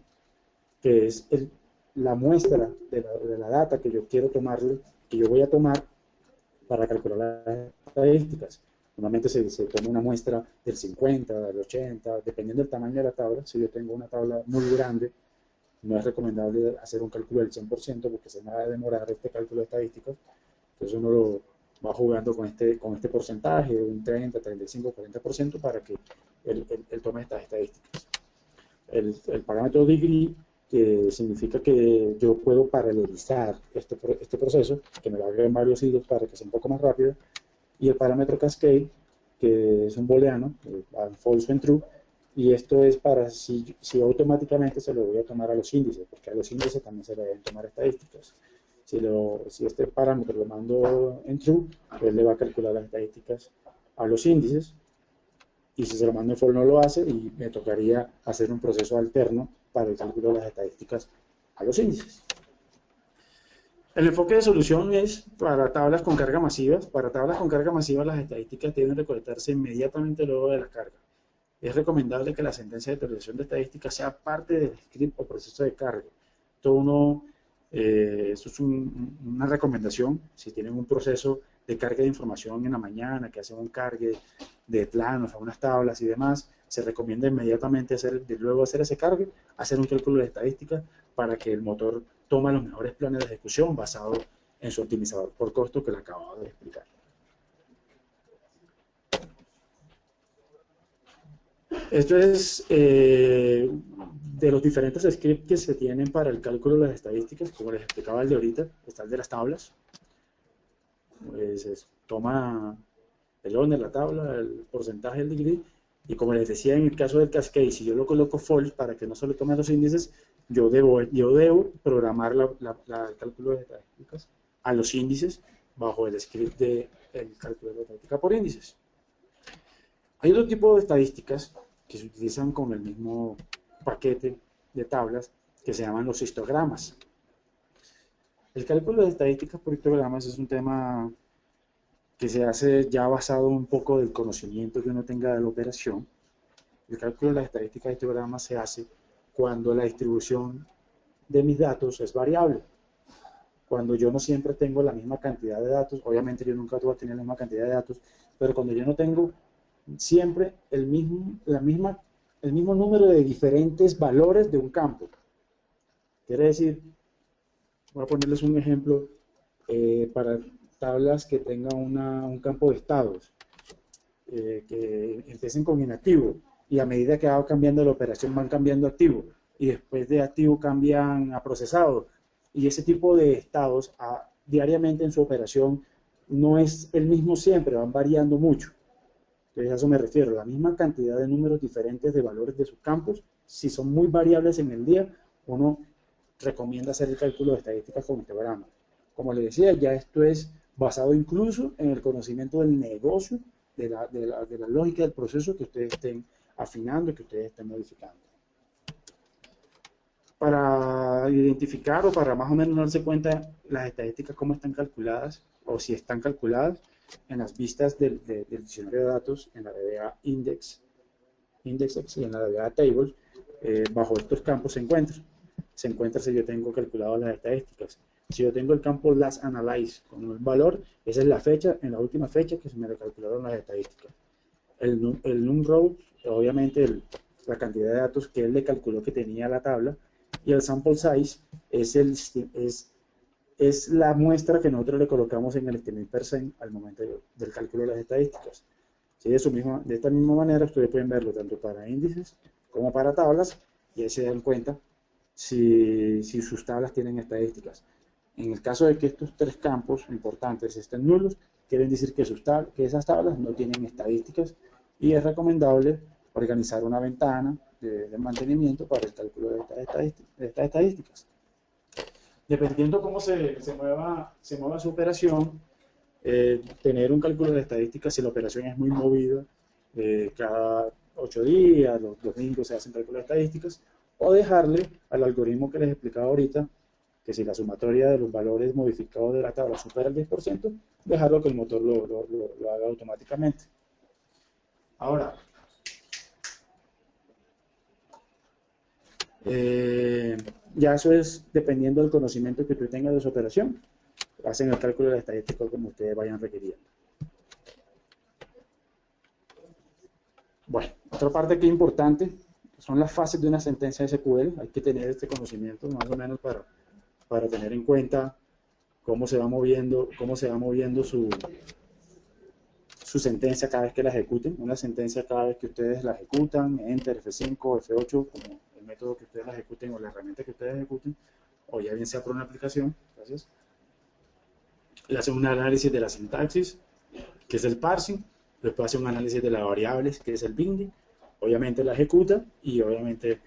que es la muestra de la data que yo quiero tomarle, que yo voy a tomar para calcular las estadísticas. Normalmente se toma una muestra del 50, del 80, dependiendo del tamaño de la tabla. Si yo tengo una tabla muy grande, no es recomendable hacer un cálculo del 100% porque se me va a demorar este cálculo de estadísticas. Entonces uno lo va jugando con este porcentaje, un 30, 35, 40% para que él tome estas estadísticas. El parámetro degree, que significa que yo puedo paralelizar este proceso, que me lo haga en varios hilos para que sea un poco más rápido, y el parámetro cascade, que es un booleano, false and true, y esto es para si automáticamente se lo voy a tomar a los índices, porque a los índices también se le deben tomar estadísticas. Si este parámetro lo mando en true, él le va a calcular las estadísticas a los índices, y si se lo mando en false no lo hace, y me tocaría hacer un proceso alterno para el cálculo de las estadísticas a los índices. El enfoque de solución es para tablas con carga masivas. Para tablas con carga masiva las estadísticas deben recolectarse inmediatamente luego de la carga. Es recomendable que la sentencia de actualización de estadísticas sea parte del script o proceso de carga. Esto es una recomendación. Si tienen un proceso de carga de información en la mañana, que hacen un cargue de planos a unas tablas y demás, se recomienda inmediatamente luego de hacer ese cargue, hacer un cálculo de estadísticas para que el motor tome los mejores planes de ejecución basado en su optimizador por costo que le acabo de explicar. Esto es de los diferentes scripts que se tienen para el cálculo de las estadísticas. Como les explicaba el de ahorita, está el de las tablas. Pues toma el owner, la tabla, el porcentaje, el degree, y como les decía en el caso del cascade, si yo lo coloco false para que no se le tome los índices, yo debo programar el cálculo de estadísticas a los índices bajo el script del cálculo de estadística por índices. Hay otro tipo de estadísticas que se utilizan con el mismo paquete de tablas que se llaman los histogramas. El cálculo de estadísticas por histogramas es un tema que se hace ya basado un poco del conocimiento que uno tenga de la operación. El cálculo de las estadísticas de histogramas se hace cuando la distribución de mis datos es variable. Cuando yo no siempre tengo la misma cantidad de datos, obviamente yo nunca voy a tener la misma cantidad de datos, pero cuando yo no tengo siempre la misma el mismo número de diferentes valores de un campo. Quiere decir, voy a ponerles un ejemplo para tablas que tengan un campo de estados, que empiecen con inactivo y a medida que va cambiando la operación van cambiando a activo y después de activo cambian a procesado, y ese tipo de estados diariamente en su operación no es el mismo siempre, van variando mucho. Entonces a eso me refiero, la misma cantidad de números diferentes de valores de sus campos, si son muy variables en el día, uno recomienda hacer el cálculo de estadísticas con histograma. Como les decía, ya esto es basado incluso en el conocimiento del negocio, de la lógica del proceso que ustedes estén afinando, que ustedes estén modificando. Para identificar o para más o menos darse cuenta las estadísticas cómo están calculadas o si están calculadas en las vistas del diccionario de datos, en la DBA Index y en la DBA Table, bajo estos campos se encuentra si yo tengo calculado las estadísticas. Si yo tengo el campo Last Analyze con un valor, esa es la fecha, en la última fecha que se me recalcularon las estadísticas. El NumRow, obviamente la cantidad de datos que él le calculó que tenía la tabla, y el sample size es la muestra que nosotros le colocamos en el estimate% al momento del cálculo de las estadísticas. ¿Sí? De esta misma manera ustedes pueden verlo tanto para índices como para tablas y ahí se dan cuenta si sus tablas tienen estadísticas. En el caso de que estos tres campos importantes estén nulos, quieren decir que esas tablas no tienen estadísticas y es recomendable organizar una ventana de mantenimiento para el cálculo de estas estadísticas. Dependiendo cómo se mueva su operación, tener un cálculo de estadísticas si la operación es muy movida, cada 8 días, los domingos se hacen cálculos de estadísticas, o dejarle al algoritmo que les explicaba ahorita, que si la sumatoria de los valores modificados de la tabla supera el 10%, dejarlo que el motor lo haga automáticamente. Ahora, ya eso es dependiendo del conocimiento que tú tengas de su operación, hacen el cálculo de la estadística como ustedes vayan requiriendo. Bueno, otra parte que es importante son las fases de una sentencia SQL. Hay que tener este conocimiento más o menos para tener en cuenta cómo se va moviendo su sentencia cada vez que la ejecuten. Una sentencia cada vez que ustedes la ejecutan, Enter, F5, F8, como el método que ustedes la ejecuten o la herramienta que ustedes ejecuten, o ya bien sea por una aplicación. Gracias. Le hacen un análisis de la sintaxis, que es el parsing, después hace un análisis de las variables, que es el binding, obviamente la ejecuta y obviamente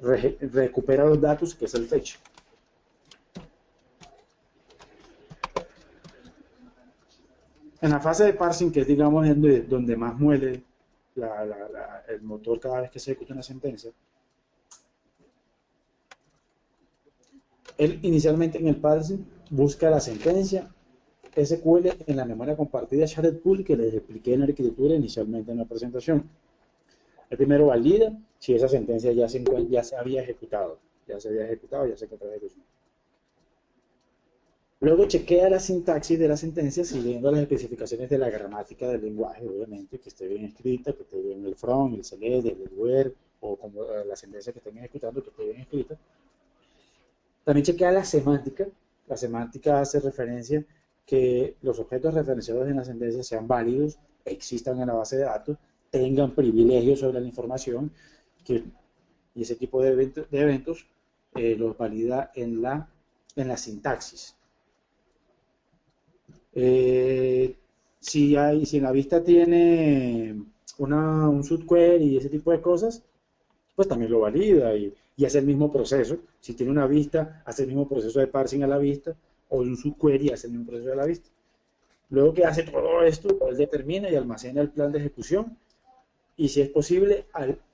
recupera los datos, que es el fetch. En la fase de parsing, que es digamos donde más muele el motor cada vez que se ejecuta una sentencia, él inicialmente en el parsing busca la sentencia SQL en la memoria compartida shared pool que les expliqué en la arquitectura inicialmente en la presentación. El primero valida si esa sentencia ya se había ejecutado, ya se encuentra en ejecución. Luego chequea la sintaxis de la sentencia siguiendo las especificaciones de la gramática del lenguaje, obviamente, que esté bien escrita, que esté bien el from, el select, el where, o como la sentencia que estén ejecutando, que esté bien escrita. También chequea la semántica. La semántica hace referencia que los objetos referenciados en la sentencia sean válidos, existan en la base de datos, tengan privilegios sobre la información, y ese tipo de eventos los valida en la sintaxis. Si en la vista tiene un subquery y ese tipo de cosas, pues también lo valida y hace el mismo proceso. Si tiene una vista, hace el mismo proceso de parsing a la vista, o un subquery hace el mismo proceso de la vista. Luego que hace todo esto, él determina y almacena el plan de ejecución, y si es posible,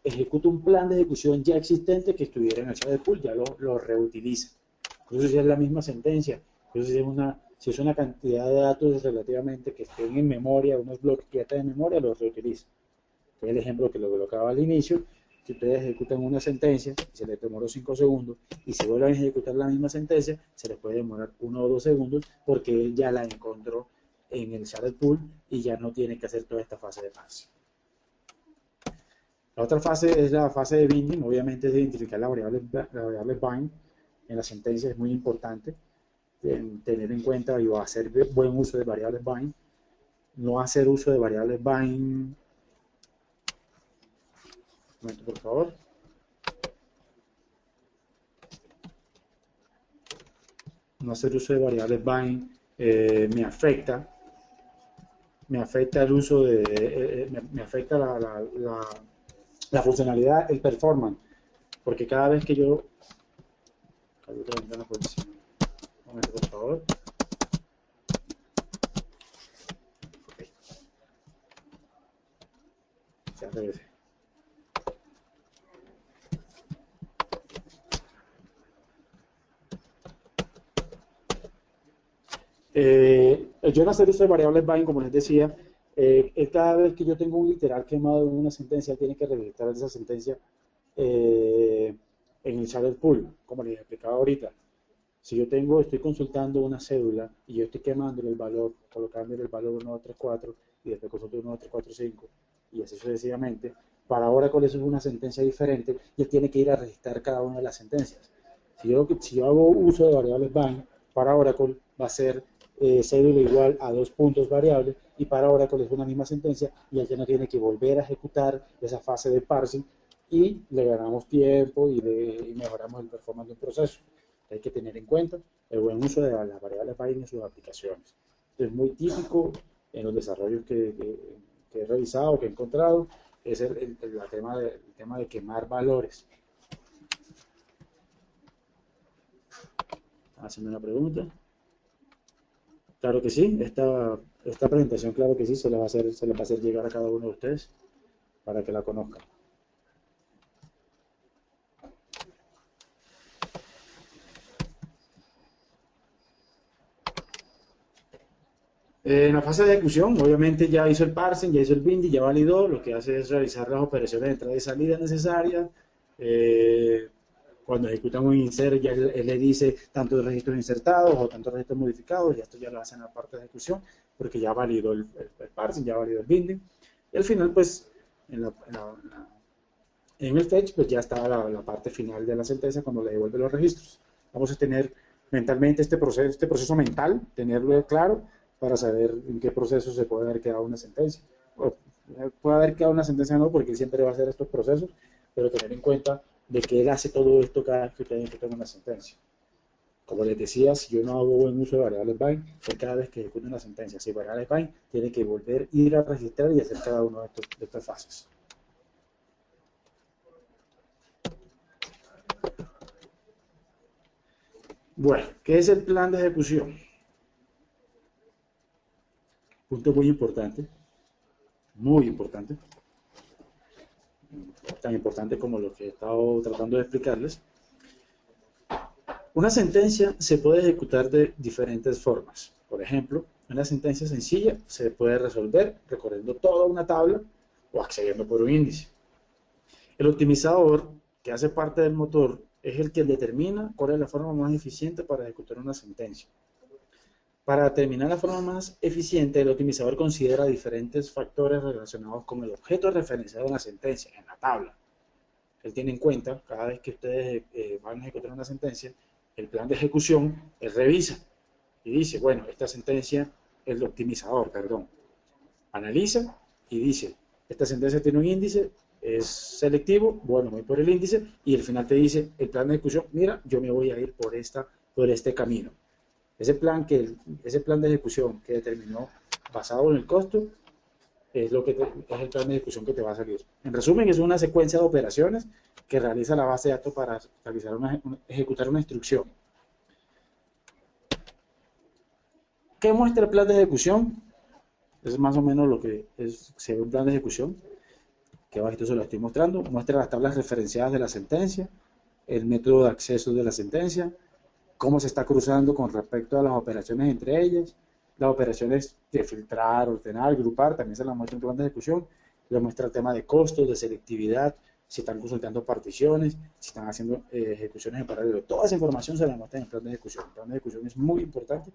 ejecuta un plan de ejecución ya existente que estuviera en el shared pool, ya lo reutiliza. Incluso si es la misma sentencia, incluso si es una cantidad de datos relativamente que estén en memoria, unos bloques que ya están en memoria, los reutiliza. Fue el ejemplo que lo colocaba al inicio. Si ustedes ejecutan una sentencia, se les demoró 5 segundos, y si vuelven a ejecutar la misma sentencia, se les puede demorar 1 o 2 segundos, porque él ya la encontró en el shared pool y ya no tiene que hacer toda esta fase de parsing. La otra fase es la fase de binding, obviamente es de identificar la variable bind en la sentencia, es muy importante tener en cuenta y hacer buen uso de variables bind, no hacer uso de variables bind. Un momento, por favor. No hacer uso de variables bind me afecta el uso de, me afecta la funcionalidad, el performance, porque cada vez que yo, un momento, por favor. Okay. Ya regresé. Yo no hacer uso de variables bind, como les decía, cada vez que yo tengo un literal quemado en una sentencia, tiene que registrar esa sentencia en el shader pool, como les explicaba ahorita. Si yo estoy consultando una cédula y yo estoy quemándole el valor, colocándole el valor 1234 y después consulto 12345 y así sucesivamente, para Oracle eso es una sentencia diferente y él tiene que ir a registrar cada una de las sentencias. Si yo hago uso de variables bind, para Oracle va a ser cédula igual a 2 puntos variables y para Oracle es una misma sentencia y él ya no tiene que volver a ejecutar esa fase de parsing y le ganamos tiempo y mejoramos el performance del proceso. Hay que tener en cuenta el buen uso de las variables bind en sus aplicaciones. Es muy típico en los desarrollos que he revisado, que he encontrado, es el tema de quemar valores. Haciendo una pregunta. Claro que sí, esta presentación, claro que sí, se le va a hacer llegar a cada uno de ustedes para que la conozcan. En la fase de ejecución, obviamente ya hizo el parsing, ya hizo el binding, ya validó, lo que hace es realizar las operaciones de entrada y salida necesarias. Cuando ejecutan un insert, ya él le dice tantos registros insertados o tantos registros modificados, y esto ya lo hace en la parte de ejecución, porque ya validó el parsing, ya validó el binding. Y al final, pues, en el fetch, pues ya está la parte final de la sentencia cuando le devuelve los registros. Vamos a tener mentalmente este proceso mental, tenerlo claro, para saber en qué proceso se puede haber quedado una sentencia. O puede haber quedado una sentencia no, porque él siempre va a hacer estos procesos, pero tener en cuenta de que él hace todo esto cada vez que tenga una sentencia. Como les decía, si yo no hago buen uso de variables bind, pues cada vez que ejecuto una sentencia, si variables bind, tiene que volver, ir a registrar y hacer cada uno de estas fases. Bueno, ¿qué es el plan de ejecución? Punto muy importante, tan importante como lo que he estado tratando de explicarles. Una sentencia se puede ejecutar de diferentes formas. Por ejemplo, una sentencia sencilla se puede resolver recorriendo toda una tabla o accediendo por un índice. El optimizador, que hace parte del motor, es el que determina cuál es la forma más eficiente para ejecutar una sentencia. Para determinar la forma más eficiente, el optimizador considera diferentes factores relacionados con el objeto referenciado en la sentencia, en la tabla. Él tiene en cuenta, cada vez que ustedes van a ejecutar una sentencia, el plan de ejecución, él revisa y dice, bueno, esta sentencia, el optimizador, perdón, analiza y dice, esta sentencia tiene un índice, es selectivo, bueno, voy por el índice, y al final te dice, el plan de ejecución, mira, yo me voy a ir por este camino. Ese plan de ejecución que determinó basado en el costo es el plan de ejecución que te va a salir. En resumen, es una secuencia de operaciones que realiza la base de datos para ejecutar una instrucción. ¿Qué muestra el plan de ejecución? Es más o menos lo que se ve un plan de ejecución, que abajito se lo estoy mostrando. Muestra las tablas referenciadas de la sentencia, el método de acceso de la sentencia, cómo se está cruzando con respecto a las operaciones entre ellas, las operaciones de filtrar, ordenar, agrupar, también se las muestra en plan de ejecución, le muestra el tema de costos, de selectividad, si están consultando particiones, si están haciendo ejecuciones en paralelo. Toda esa información se la muestra en el plan de ejecución. El plan de ejecución es muy importante,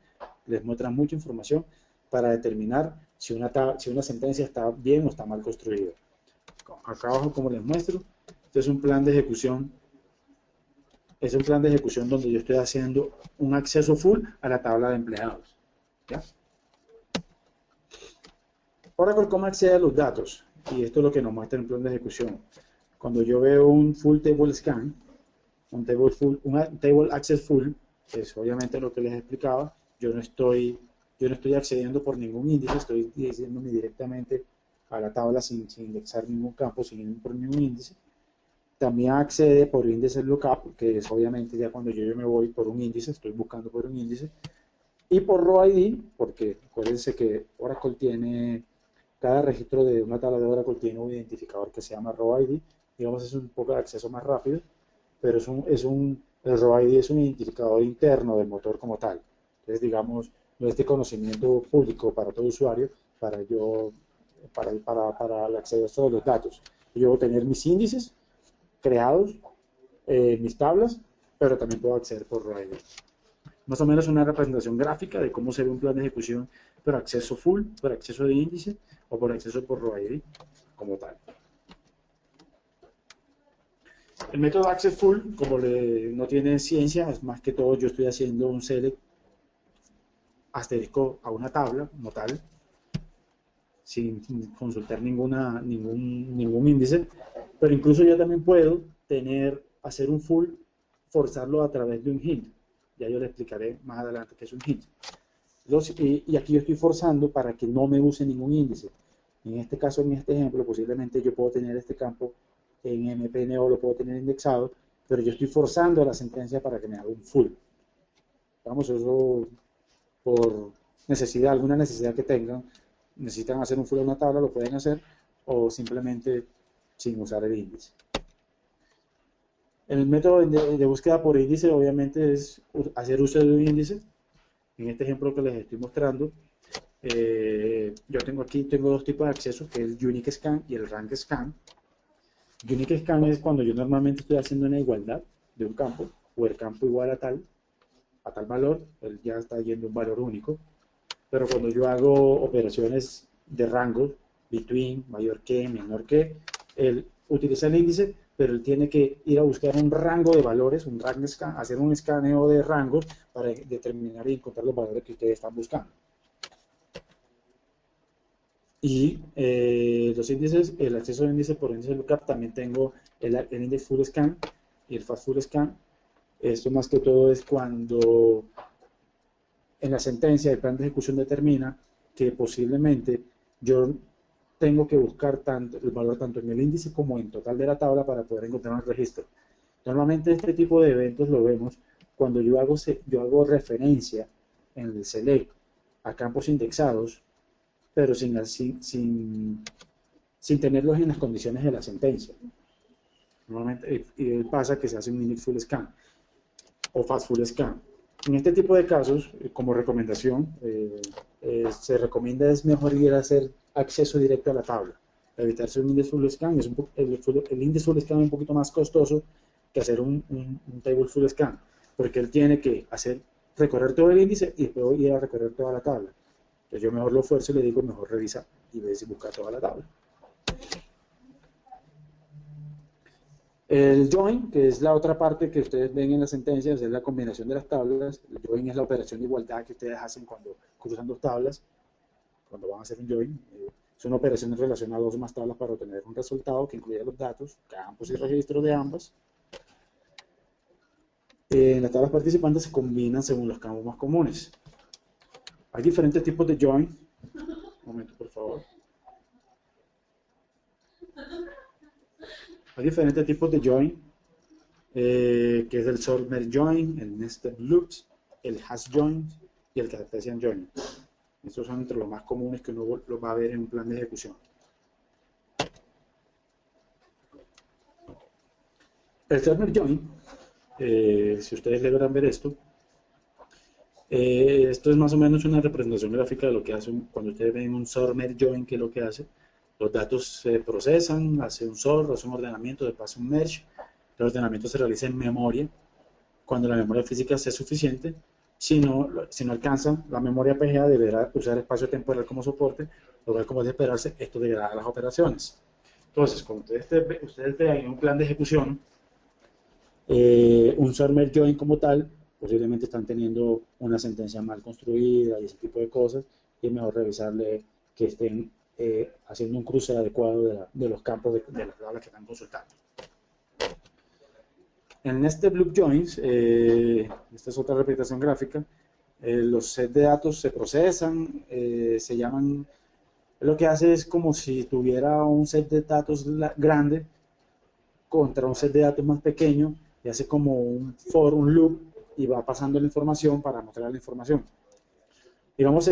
les muestra mucha información para determinar si una sentencia está bien o está mal construida. acá abajo como les muestro, este es un plan de ejecución. Es un plan de ejecución donde yo estoy haciendo un acceso full a la tabla de empleados. ¿Ya? Oracle, ¿cómo accede a los datos? Y esto es lo que nos muestra el plan de ejecución. Cuando yo veo un full table scan, un table access full, que es obviamente lo que les explicaba, yo no estoy accediendo por ningún índice, estoy diciéndome directamente a la tabla sin indexar ningún campo, sin ir por ningún índice. También accede por índice lookup, que es obviamente ya cuando yo me voy por un índice, estoy buscando por un índice. Y por row ID, porque acuérdense que Oracle tiene, cada registro de una tabla de Oracle tiene un identificador que se llama row ID. Digamos, es un poco de acceso más rápido, pero el row ID es un identificador interno del motor como tal. Entonces, digamos, no es de conocimiento público para todo usuario, para el acceso a los datos. Yo voy a tener mis índices creados, mis tablas, pero también puedo acceder por row ID. Más o menos una representación gráfica de cómo se ve un plan de ejecución por acceso full, por acceso de índice o por acceso por row ID como tal. El método access full, como no tiene ciencia, es más que todo yo estoy haciendo un select asterisco a una tabla como tal, sin consultar ningún índice, pero incluso yo también puedo hacer un full, forzarlo a través de un hint. Ya yo le explicaré más adelante qué es un hint. Y aquí yo estoy forzando para que no me use ningún índice. En este caso, en este ejemplo, posiblemente yo puedo tener este campo en MPNO, lo puedo tener indexado, pero yo estoy forzando a la sentencia para que me haga un full. Vamos, eso por necesidad, alguna necesidad que tengan, necesitan hacer un full en una tabla, lo pueden hacer, o simplemente sin usar el índice. El método de búsqueda por índice obviamente es hacer uso de un índice. En este ejemplo que les estoy mostrando, yo tengo dos tipos de accesos, que es el Unique Scan y el Rank Scan. Unique Scan es cuando yo normalmente estoy haciendo una igualdad de un campo, o el campo igual a tal valor, él ya está yendo un valor único. Pero cuando yo hago operaciones de rango, between, mayor que, menor que, él utiliza el índice, pero él tiene que ir a buscar un rango de valores, un rank scan, hacer un escaneo de rangos para determinar y encontrar los valores que ustedes están buscando. Y los índices, el acceso a índice por índice lookup, también tengo el index full scan y el fast full scan. Esto más que todo es cuando en la sentencia el plan de ejecución determina que posiblemente yo tengo que buscar el valor tanto en el índice como en total de la tabla para poder encontrar un registro. Normalmente este tipo de eventos lo vemos cuando yo hago referencia en el select a campos indexados, pero sin tenerlos en las condiciones de la sentencia. Normalmente pasa que se hace un index full scan o fast full scan. En este tipo de casos, como recomendación, se recomienda es mejor ir a hacer acceso directo a la tabla. Evitarse un index full scan, el index full scan es un poquito más costoso que hacer un table full scan, porque él tiene que recorrer todo el índice y después ir a recorrer toda la tabla. Entonces yo mejor lo esfuerzo y le digo mejor revisa y ves y busca toda la tabla. El join, que es la otra parte que ustedes ven en la sentencia, es la combinación de las tablas. El join es la operación de igualdad que ustedes hacen cuando cruzan dos tablas, cuando van a hacer un join. Es una operación en relación a dos o más tablas para obtener un resultado que incluye los datos, campos y registros de ambas. Las tablas participantes se combinan según los campos más comunes. Hay diferentes tipos de join. Un momento, por favor. Hay diferentes tipos de join, que es el sort merge join, el nested loops, el hash join y el Cartesian join. Estos son entre los más comunes que uno los va a ver en un plan de ejecución. El sort merge join, si ustedes logran ver esto es más o menos una representación gráfica de lo que hace cuando ustedes ven un sort merge join, que es lo que hace. Los datos se procesan, hace un sort, hace un ordenamiento, después hace un merge. El ordenamiento se realiza en memoria, cuando la memoria física sea suficiente. Si no alcanza, la memoria PGA deberá usar espacio temporal como soporte, lo cual, como es de esperarse, esto degrada las operaciones. Entonces, como ustedes vean en un plan de ejecución, un submerge join como tal, posiblemente están teniendo una sentencia mal construida y ese tipo de cosas, y es mejor revisarle que estén haciendo un cruce adecuado de los campos de las tablas que están consultando. En este loop joins, esta es otra representación gráfica, los sets de datos se procesan, se llaman, lo que hace es como si tuviera un set de datos grande contra un set de datos más pequeño, y hace como un for, un loop, y va pasando la información para mostrar la información. Digamos,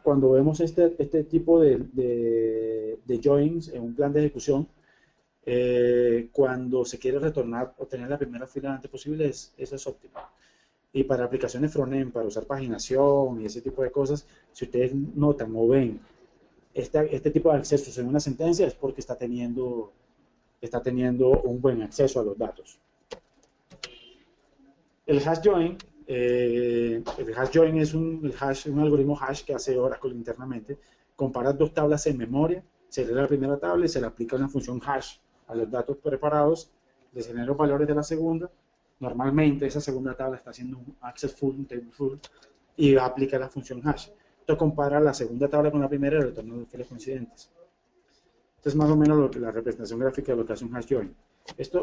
cuando vemos este tipo de joins en un plan de ejecución, cuando se quiere retornar o tener la primera fila lo antes posible, eso es óptimo. Y para aplicaciones frontend, para usar paginación y ese tipo de cosas, si ustedes notan o ven este tipo de accesos en una sentencia, es porque está teniendo un buen acceso a los datos. El hash join es un algoritmo hash que hace Oracle internamente. Compara dos tablas en memoria, se lee la primera tabla y se le aplica una función hash a los datos preparados, les genera los valores de la segunda. Normalmente esa segunda tabla está haciendo un access full, un table full, y aplica la función hash. Esto compara la segunda tabla con la primera y retorna los filas coincidentes. Esto es más o menos la representación gráfica de lo que hace un hash join. Esto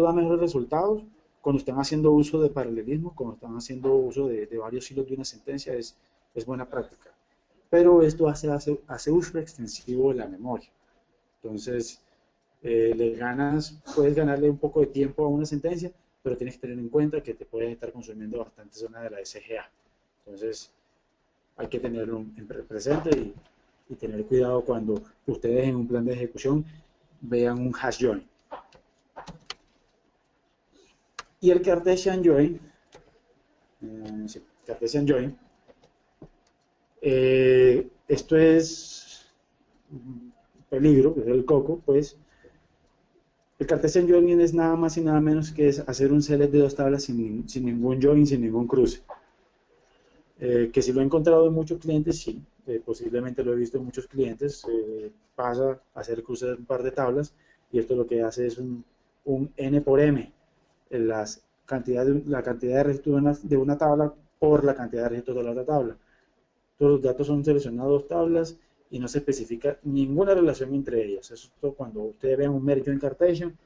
da mejores resultados cuando están haciendo uso de paralelismo, cuando están haciendo uso de varios hilos de una sentencia, es buena práctica. Pero esto hace uso extensivo de la memoria. Entonces, puedes ganarle un poco de tiempo a una sentencia, pero tienes que tener en cuenta que te puedes estar consumiendo bastante zona de la SGA. Entonces, hay que tenerlo presente y tener cuidado cuando ustedes en un plan de ejecución vean un hash join. Y el Cartesian join, esto es peligro, es el coco, pues. El Cartesian join es nada más y nada menos que hacer un select de dos tablas sin ningún join, sin ningún cruce. Que si lo he encontrado en muchos clientes, sí, posiblemente lo he visto en muchos clientes, pasa a hacer cruce de un par de tablas, y esto lo que hace es un n por m, la cantidad de registros de una tabla por la cantidad de registros de la otra tabla. Todos los datos son seleccionados dos tablas y no se especifica ninguna relación entre ellas. Esto, cuando ustedes vean un merge en Cartesian,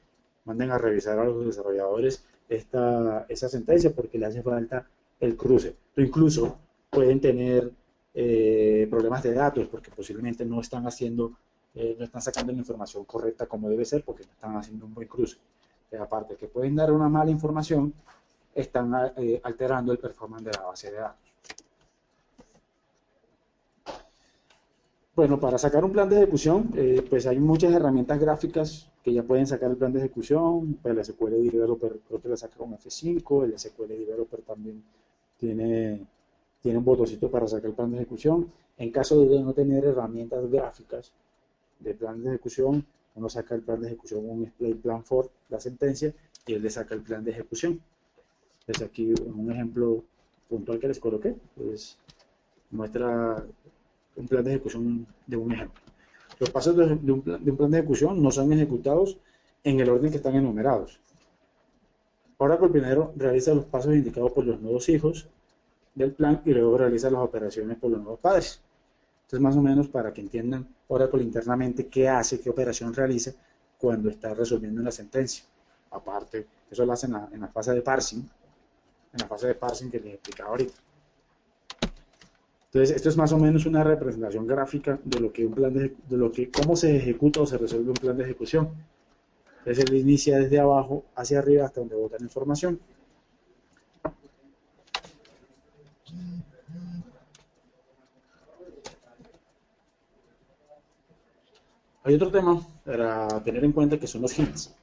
manden a revisar a los desarrolladores esa sentencia, porque le hace falta el cruce. O incluso pueden tener problemas de datos, porque posiblemente no están sacando la información correcta como debe ser, porque no están haciendo un buen cruce. Aparte que pueden dar una mala información, están alterando el performance de la base de datos. Bueno, para sacar un plan de ejecución, pues hay muchas herramientas gráficas que ya pueden sacar el plan de ejecución. Pues el SQL Developer creo que lo saca con F5, el SQL Developer también tiene un botoncito para sacar el plan de ejecución. En caso de no tener herramientas gráficas de plan de ejecución, uno saca el plan de ejecución, un display plan for la sentencia, y él le saca el plan de ejecución. Entonces aquí un ejemplo puntual que les coloqué, pues muestra un plan de ejecución de un ejemplo. Los pasos de un plan de ejecución no son ejecutados en el orden que están enumerados. Oracle primero realiza los pasos indicados por los nodos hijos del plan y luego realiza las operaciones por los nodos padres. Entonces, más o menos para que entiendan Oracle internamente qué hace, qué operación realiza cuando está resolviendo una sentencia. Aparte, eso lo hace en la fase de parsing, que les explicaba ahorita. Entonces, esto es más o menos una representación gráfica de lo que cómo se ejecuta o se resuelve un plan de ejecución. Entonces, él inicia desde abajo hacia arriba hasta donde bota la información. Hay otro tema para tener en cuenta que son los hints.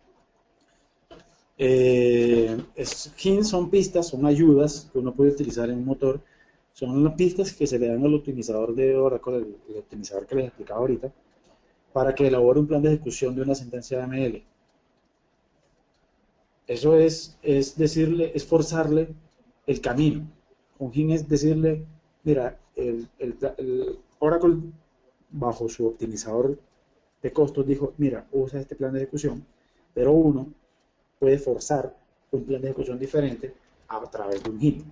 Hints son pistas, son ayudas que uno puede utilizar en un motor. Son las pistas que se le dan al optimizador de Oracle, el optimizador que les explicaba ahorita, para que elabore un plan de ejecución de una sentencia de ML. Eso es forzarle el camino. Un hint es decirle, mira, el Oracle bajo su optimizador de costos dijo, mira, usa este plan de ejecución, pero uno puede forzar un plan de ejecución diferente a través de un hint.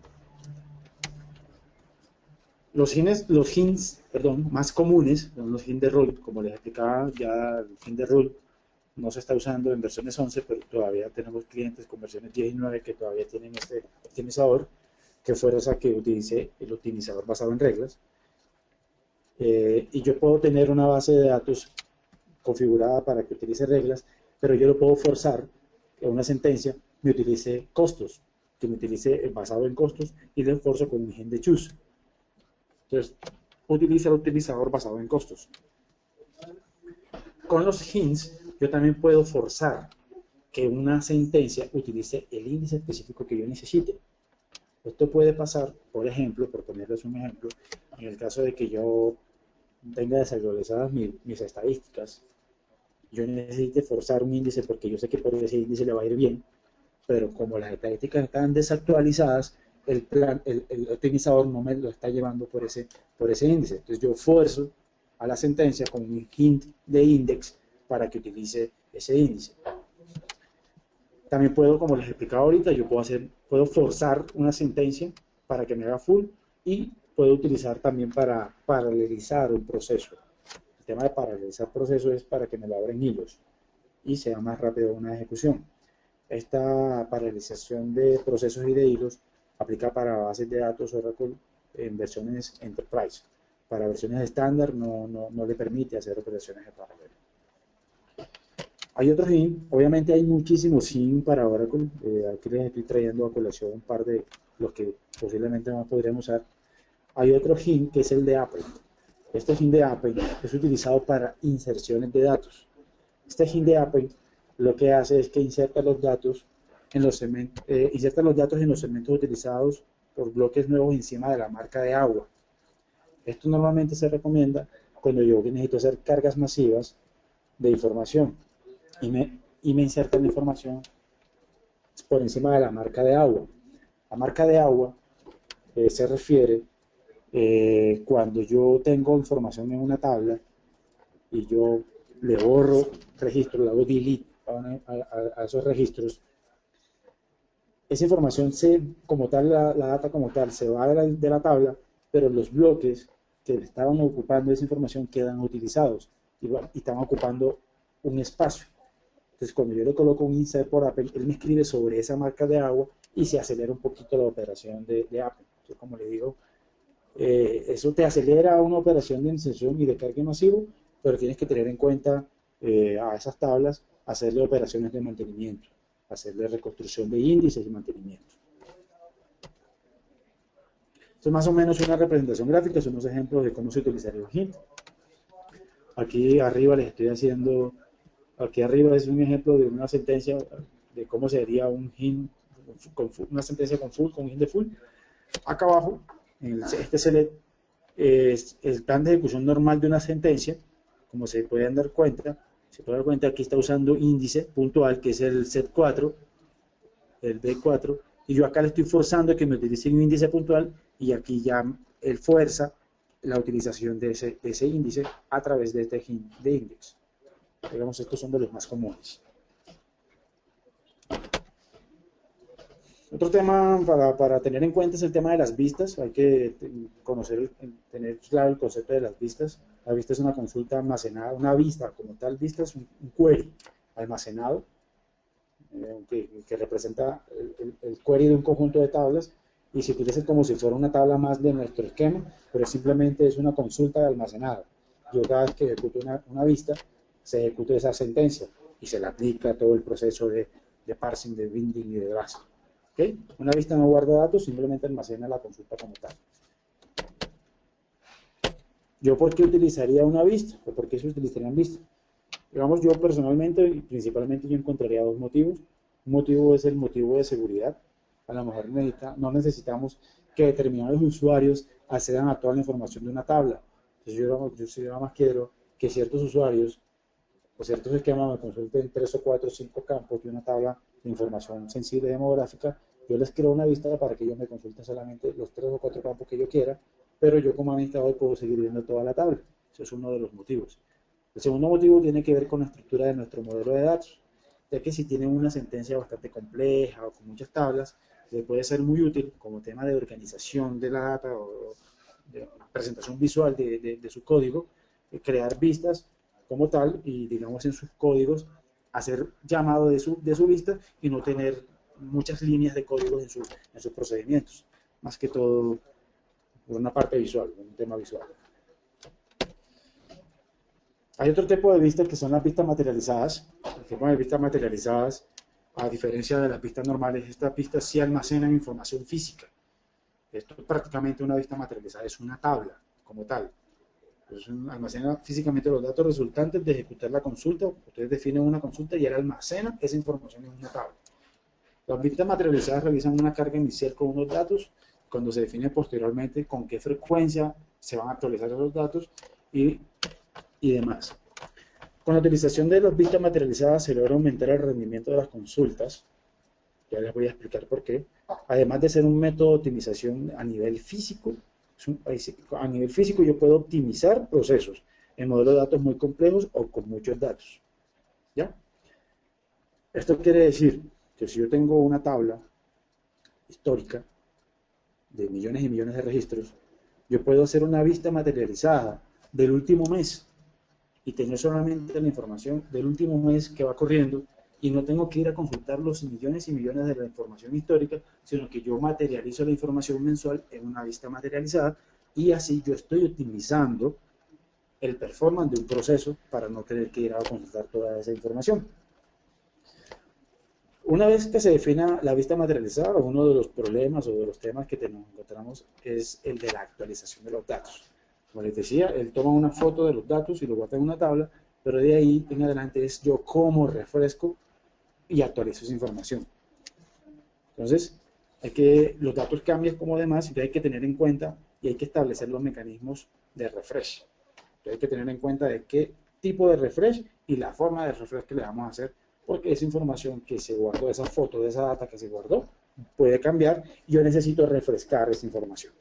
Los hints, más comunes son los hints de rule, como les explicaba, ya el hint de rule no se está usando en versiones 11, pero todavía tenemos clientes con versiones 10 y 9 que todavía tienen este optimizador, que fuerza que utilice el optimizador basado en reglas. Y yo puedo tener una base de datos configurada para que utilice reglas, pero yo lo puedo forzar que una sentencia me utilice costos, que me utilice basado en costos, y lo forzo con un hint de choose. Entonces, utiliza el optimizador basado en costos. Con los hints, yo también puedo forzar que una sentencia utilice el índice específico que yo necesite. Esto puede pasar, por ejemplo, por ponerles un ejemplo, en el caso de que yo tenga desactualizadas mis estadísticas, yo necesite forzar un índice porque yo sé que por ese índice le va a ir bien, pero como las estadísticas están desactualizadas, el optimizador no me lo está llevando por ese índice. Entonces yo fuerzo a la sentencia con un hint de index para que utilice ese índice. También puedo, como les explicaba ahorita, yo puedo forzar una sentencia para que me haga full, y puedo utilizar también para paralelizar un proceso. El tema de paralelizar procesos es para que me lo abran hilos y sea más rápido una ejecución. Esta paralelización de procesos y de hilos aplica para bases de datos Oracle en versiones Enterprise. Para versiones estándar no le permite hacer operaciones de paralelo. Hay otros hint, obviamente hay muchísimos hint para Oracle. Aquí les estoy trayendo a colación un par de los que posiblemente más podríamos usar. Hay otro hint que es el de Apple. Este hint de Apple es utilizado para inserciones de datos. Este hint de Apple lo que hace es que inserta los datos en los segmentos, utilizados por bloques nuevos encima de la marca de agua. Esto normalmente se recomienda cuando yo necesito hacer cargas masivas de información y me inserta la información por encima de la marca de agua. La marca de agua se refiere cuando yo tengo información en una tabla y yo le borro registros, le hago delete a esos registros. Esa información como tal, la data como tal, se va de la tabla, pero los bloques que estaban ocupando esa información quedan utilizados y están ocupando un espacio. Entonces, cuando yo le coloco un insert por Apple, él me escribe sobre esa marca de agua y se acelera un poquito la operación de Apple. Entonces, como le digo, eso te acelera una operación de inserción y de carga masivo, pero tienes que tener en cuenta a esas tablas hacerle operaciones de mantenimiento, hacerle reconstrucción de índices y mantenimiento. Esto es más o menos una representación gráfica, son unos ejemplos de cómo se utilizaría un hint. Aquí arriba les estoy haciendo, aquí arriba es un ejemplo de una sentencia de cómo sería un hint, una sentencia con full, con hint de full. Acá abajo, en este select, es el plan de ejecución normal de una sentencia. Como se pueden dar cuenta, aquí está usando índice puntual, que es el set4, el B4, y yo acá le estoy forzando a que me utilice un índice puntual, y aquí ya él fuerza la utilización de ese índice a través de este hint de index. Digamos, estos son de los más comunes. Otro tema para tener en cuenta es el tema de las vistas. Hay que tener claro el concepto de las vistas. La vista es una consulta almacenada, una vista como tal, vista es un query almacenado, que representa el query de un conjunto de tablas, y se utiliza como si fuera una tabla más de nuestro esquema, pero simplemente es una consulta almacenada. Yo cada vez que ejecuto una vista, se ejecuta esa sentencia y se le aplica todo el proceso de parsing, de binding y de base. ¿Okay? Una vista no guarda datos, simplemente almacena la consulta como tal. ¿Yo por qué utilizaría una vista? ¿O por qué se utilizarían vistas? Digamos, yo personalmente, y principalmente yo encontraría dos motivos. Un motivo es el motivo de seguridad. A lo mejor no necesitamos que determinados usuarios accedan a toda la información de una tabla. Entonces yo nada más quiero que ciertos usuarios o ciertos esquemas me consulten 3 o 4 o 5 campos de una tabla de información sensible demográfica. Yo les creo una vista para que ellos me consulten solamente los 3 o 4 campos que yo quiera, pero yo como administrador puedo seguir viendo toda la tabla. Ese es uno de los motivos. El segundo motivo tiene que ver con la estructura de nuestro modelo de datos, ya que si tienen una sentencia bastante compleja o con muchas tablas, puede ser muy útil como tema de organización de la data o de presentación visual de su código, crear vistas como tal y, digamos, en sus códigos hacer llamado de su vista y no tener muchas líneas de código en sus procedimientos, más que todo por una parte visual, un tema visual. Hay otro tipo de vistas que son las vistas materializadas. El tema de vistas materializadas, a diferencia de las vistas normales, estas vistas sí almacenan información física. Esto es prácticamente una vista materializada, es una tabla como tal. Entonces, almacena físicamente los datos resultantes de ejecutar la consulta. Ustedes definen una consulta y él almacena esa información en una tabla. Las vistas materializadas realizan una carga inicial con unos datos, cuando se define posteriormente con qué frecuencia se van a actualizar esos datos y demás. Con la utilización de las vistas materializadas se logra aumentar el rendimiento de las consultas. Ya les voy a explicar por qué. Además de ser un método de optimización a nivel físico, yo puedo optimizar procesos en modelos de datos muy complejos o con muchos datos. ¿Ya? Esto quiere decir que si yo tengo una tabla histórica de millones y millones de registros, yo puedo hacer una vista materializada del último mes y tener solamente la información del último mes que va corriendo y no tengo que ir a consultar los millones y millones de la información histórica, sino que yo materializo la información mensual en una vista materializada y así yo estoy optimizando el performance de un proceso para no tener que ir a consultar toda esa información. Una vez que se defina la vista materializada, uno de los problemas o de los temas que nos encontramos es el de la actualización de los datos. Como les decía, él toma una foto de los datos y lo guarda en una tabla, pero de ahí en adelante es yo cómo refresco y actualizo esa información. Entonces, los datos cambian como demás y hay que tener en cuenta y hay que establecer los mecanismos de refresh. Entonces, hay que tener en cuenta de qué tipo de refresh y la forma de refresh que le vamos a hacer, porque esa información que se guardó, esa foto de esa data que se guardó, puede cambiar y yo necesito refrescar esa información.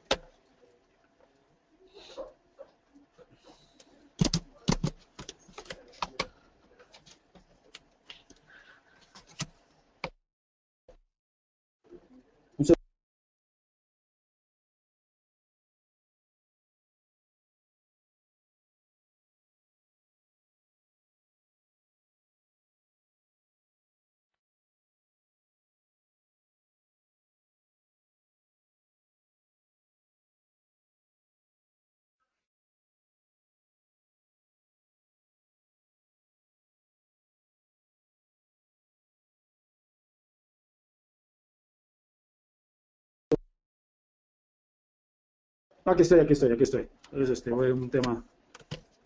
Aquí estoy. Entonces, voy a un tema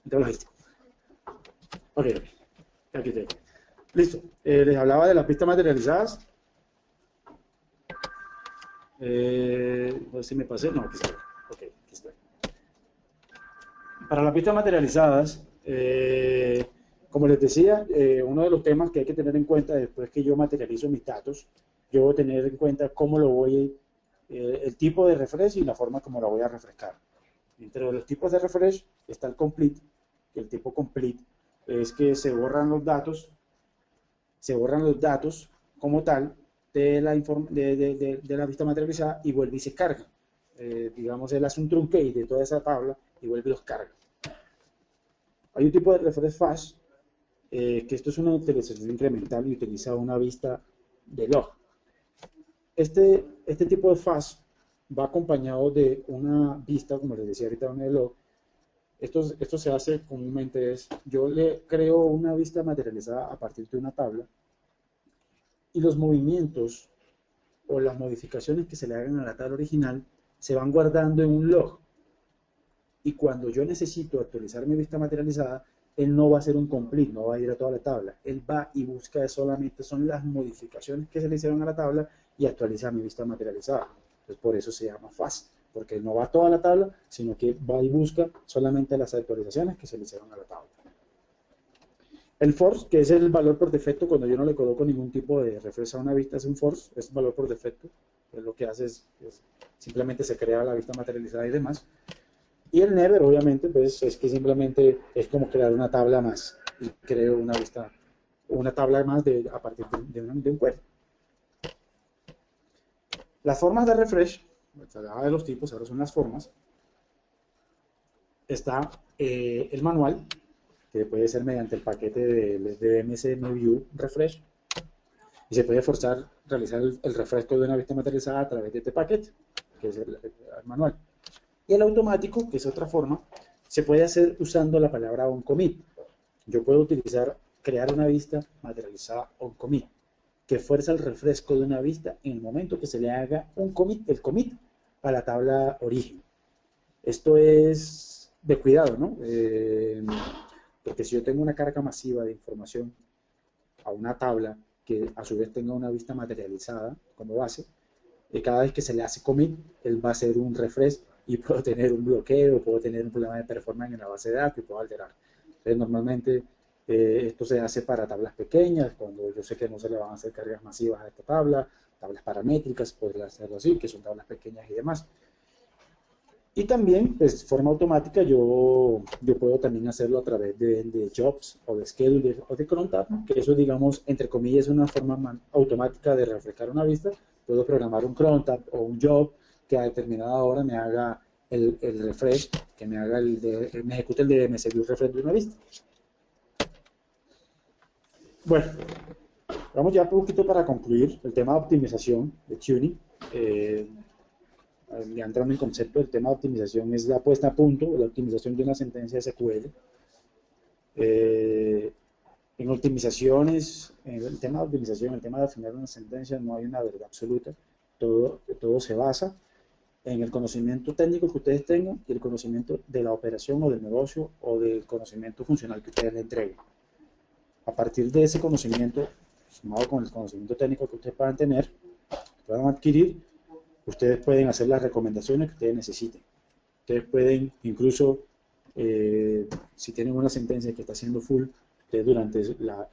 logístico. Ok, aquí estoy. Listo. Les hablaba de las pistas materializadas. A ver si me pasé. No, aquí estoy. Ok, aquí estoy. Para las pistas materializadas, como les decía, uno de los temas que hay que tener en cuenta después que yo materializo mis datos, yo voy a tener en cuenta cómo lo voy a el tipo de refresh y la forma como la voy a refrescar. Entre los tipos de refresh está el complete, que el tipo complete es que se borran los datos como tal de la vista materializada y vuelve y se carga. Digamos, él hace un truncate de toda esa tabla y vuelve y los carga. Hay un tipo de refresh fast, que esto es una utilización incremental y utiliza una vista de log. Este tipo de fast va acompañado de una vista, como les decía ahorita, un log. Esto se hace comúnmente yo le creo una vista materializada a partir de una tabla y los movimientos o las modificaciones que se le hagan a la tabla original se van guardando en un log. Y cuando yo necesito actualizar mi vista materializada, él no va a hacer un complete, no va a ir a toda la tabla. Él va y busca solamente son las modificaciones que se le hicieron a la tabla y actualiza mi vista materializada. Entonces, por eso se llama fast, porque no va a toda la tabla, sino que va y busca solamente las actualizaciones que se le hicieron a la tabla. El force, que es el valor por defecto, cuando yo no le coloco ningún tipo de refresh a una vista, es un force, es un valor por defecto. Pues lo que hace es simplemente se crea la vista materializada y demás. Y el never, obviamente, pues es que simplemente es como crear una tabla más y creo una tabla más a partir de un query. Las formas de refresh, se hablaba de los tipos, ahora son las formas. Está el manual, que puede ser mediante el paquete de MSMView refresh, y se puede realizar el refresco de una vista materializada a través de este paquete, que es el manual. Y el automático, que es otra forma, se puede hacer usando la palabra onCommit. Yo puedo crear una vista materializada onCommit, que fuerza el refresco de una vista en el momento que se le haga el commit a la tabla origen. Esto es de cuidado, ¿no? Porque si yo tengo una carga masiva de información a una tabla que a su vez tenga una vista materializada como base, cada vez que se le hace commit, él va a hacer un refresh y puedo tener un bloqueo, puedo tener un problema de performance en la base de datos y puedo alterar. Entonces, normalmente esto se hace para tablas pequeñas, cuando yo sé que no se le van a hacer cargas masivas a esta tabla, tablas paramétricas, podría hacerlo así, que son tablas pequeñas y demás. Y también, pues, de forma automática, yo puedo también hacerlo a través de jobs o de schedule o de cron tab, que eso, digamos, entre comillas, es una forma automática de refrescar una vista. Puedo programar un cron tab o un job que a determinada hora me haga el refresh, que me ejecute el DMSView refresh de una vista. Bueno, vamos ya un poquito para concluir el tema de optimización de tuning. Ya entrando en el concepto del tema de optimización, es la puesta a punto, la optimización de una sentencia SQL. En optimizaciones, en el tema de optimización, el tema de afinar una sentencia, no hay una verdad absoluta. Todo se basa en el conocimiento técnico que ustedes tengan y el conocimiento de la operación o del negocio o del conocimiento funcional que ustedes le entreguen. A partir de ese conocimiento, sumado con el conocimiento técnico que ustedes puedan tener, puedan adquirir, ustedes pueden hacer las recomendaciones que ustedes necesiten. Ustedes pueden incluso, si tienen una sentencia que está haciendo full, ustedes durante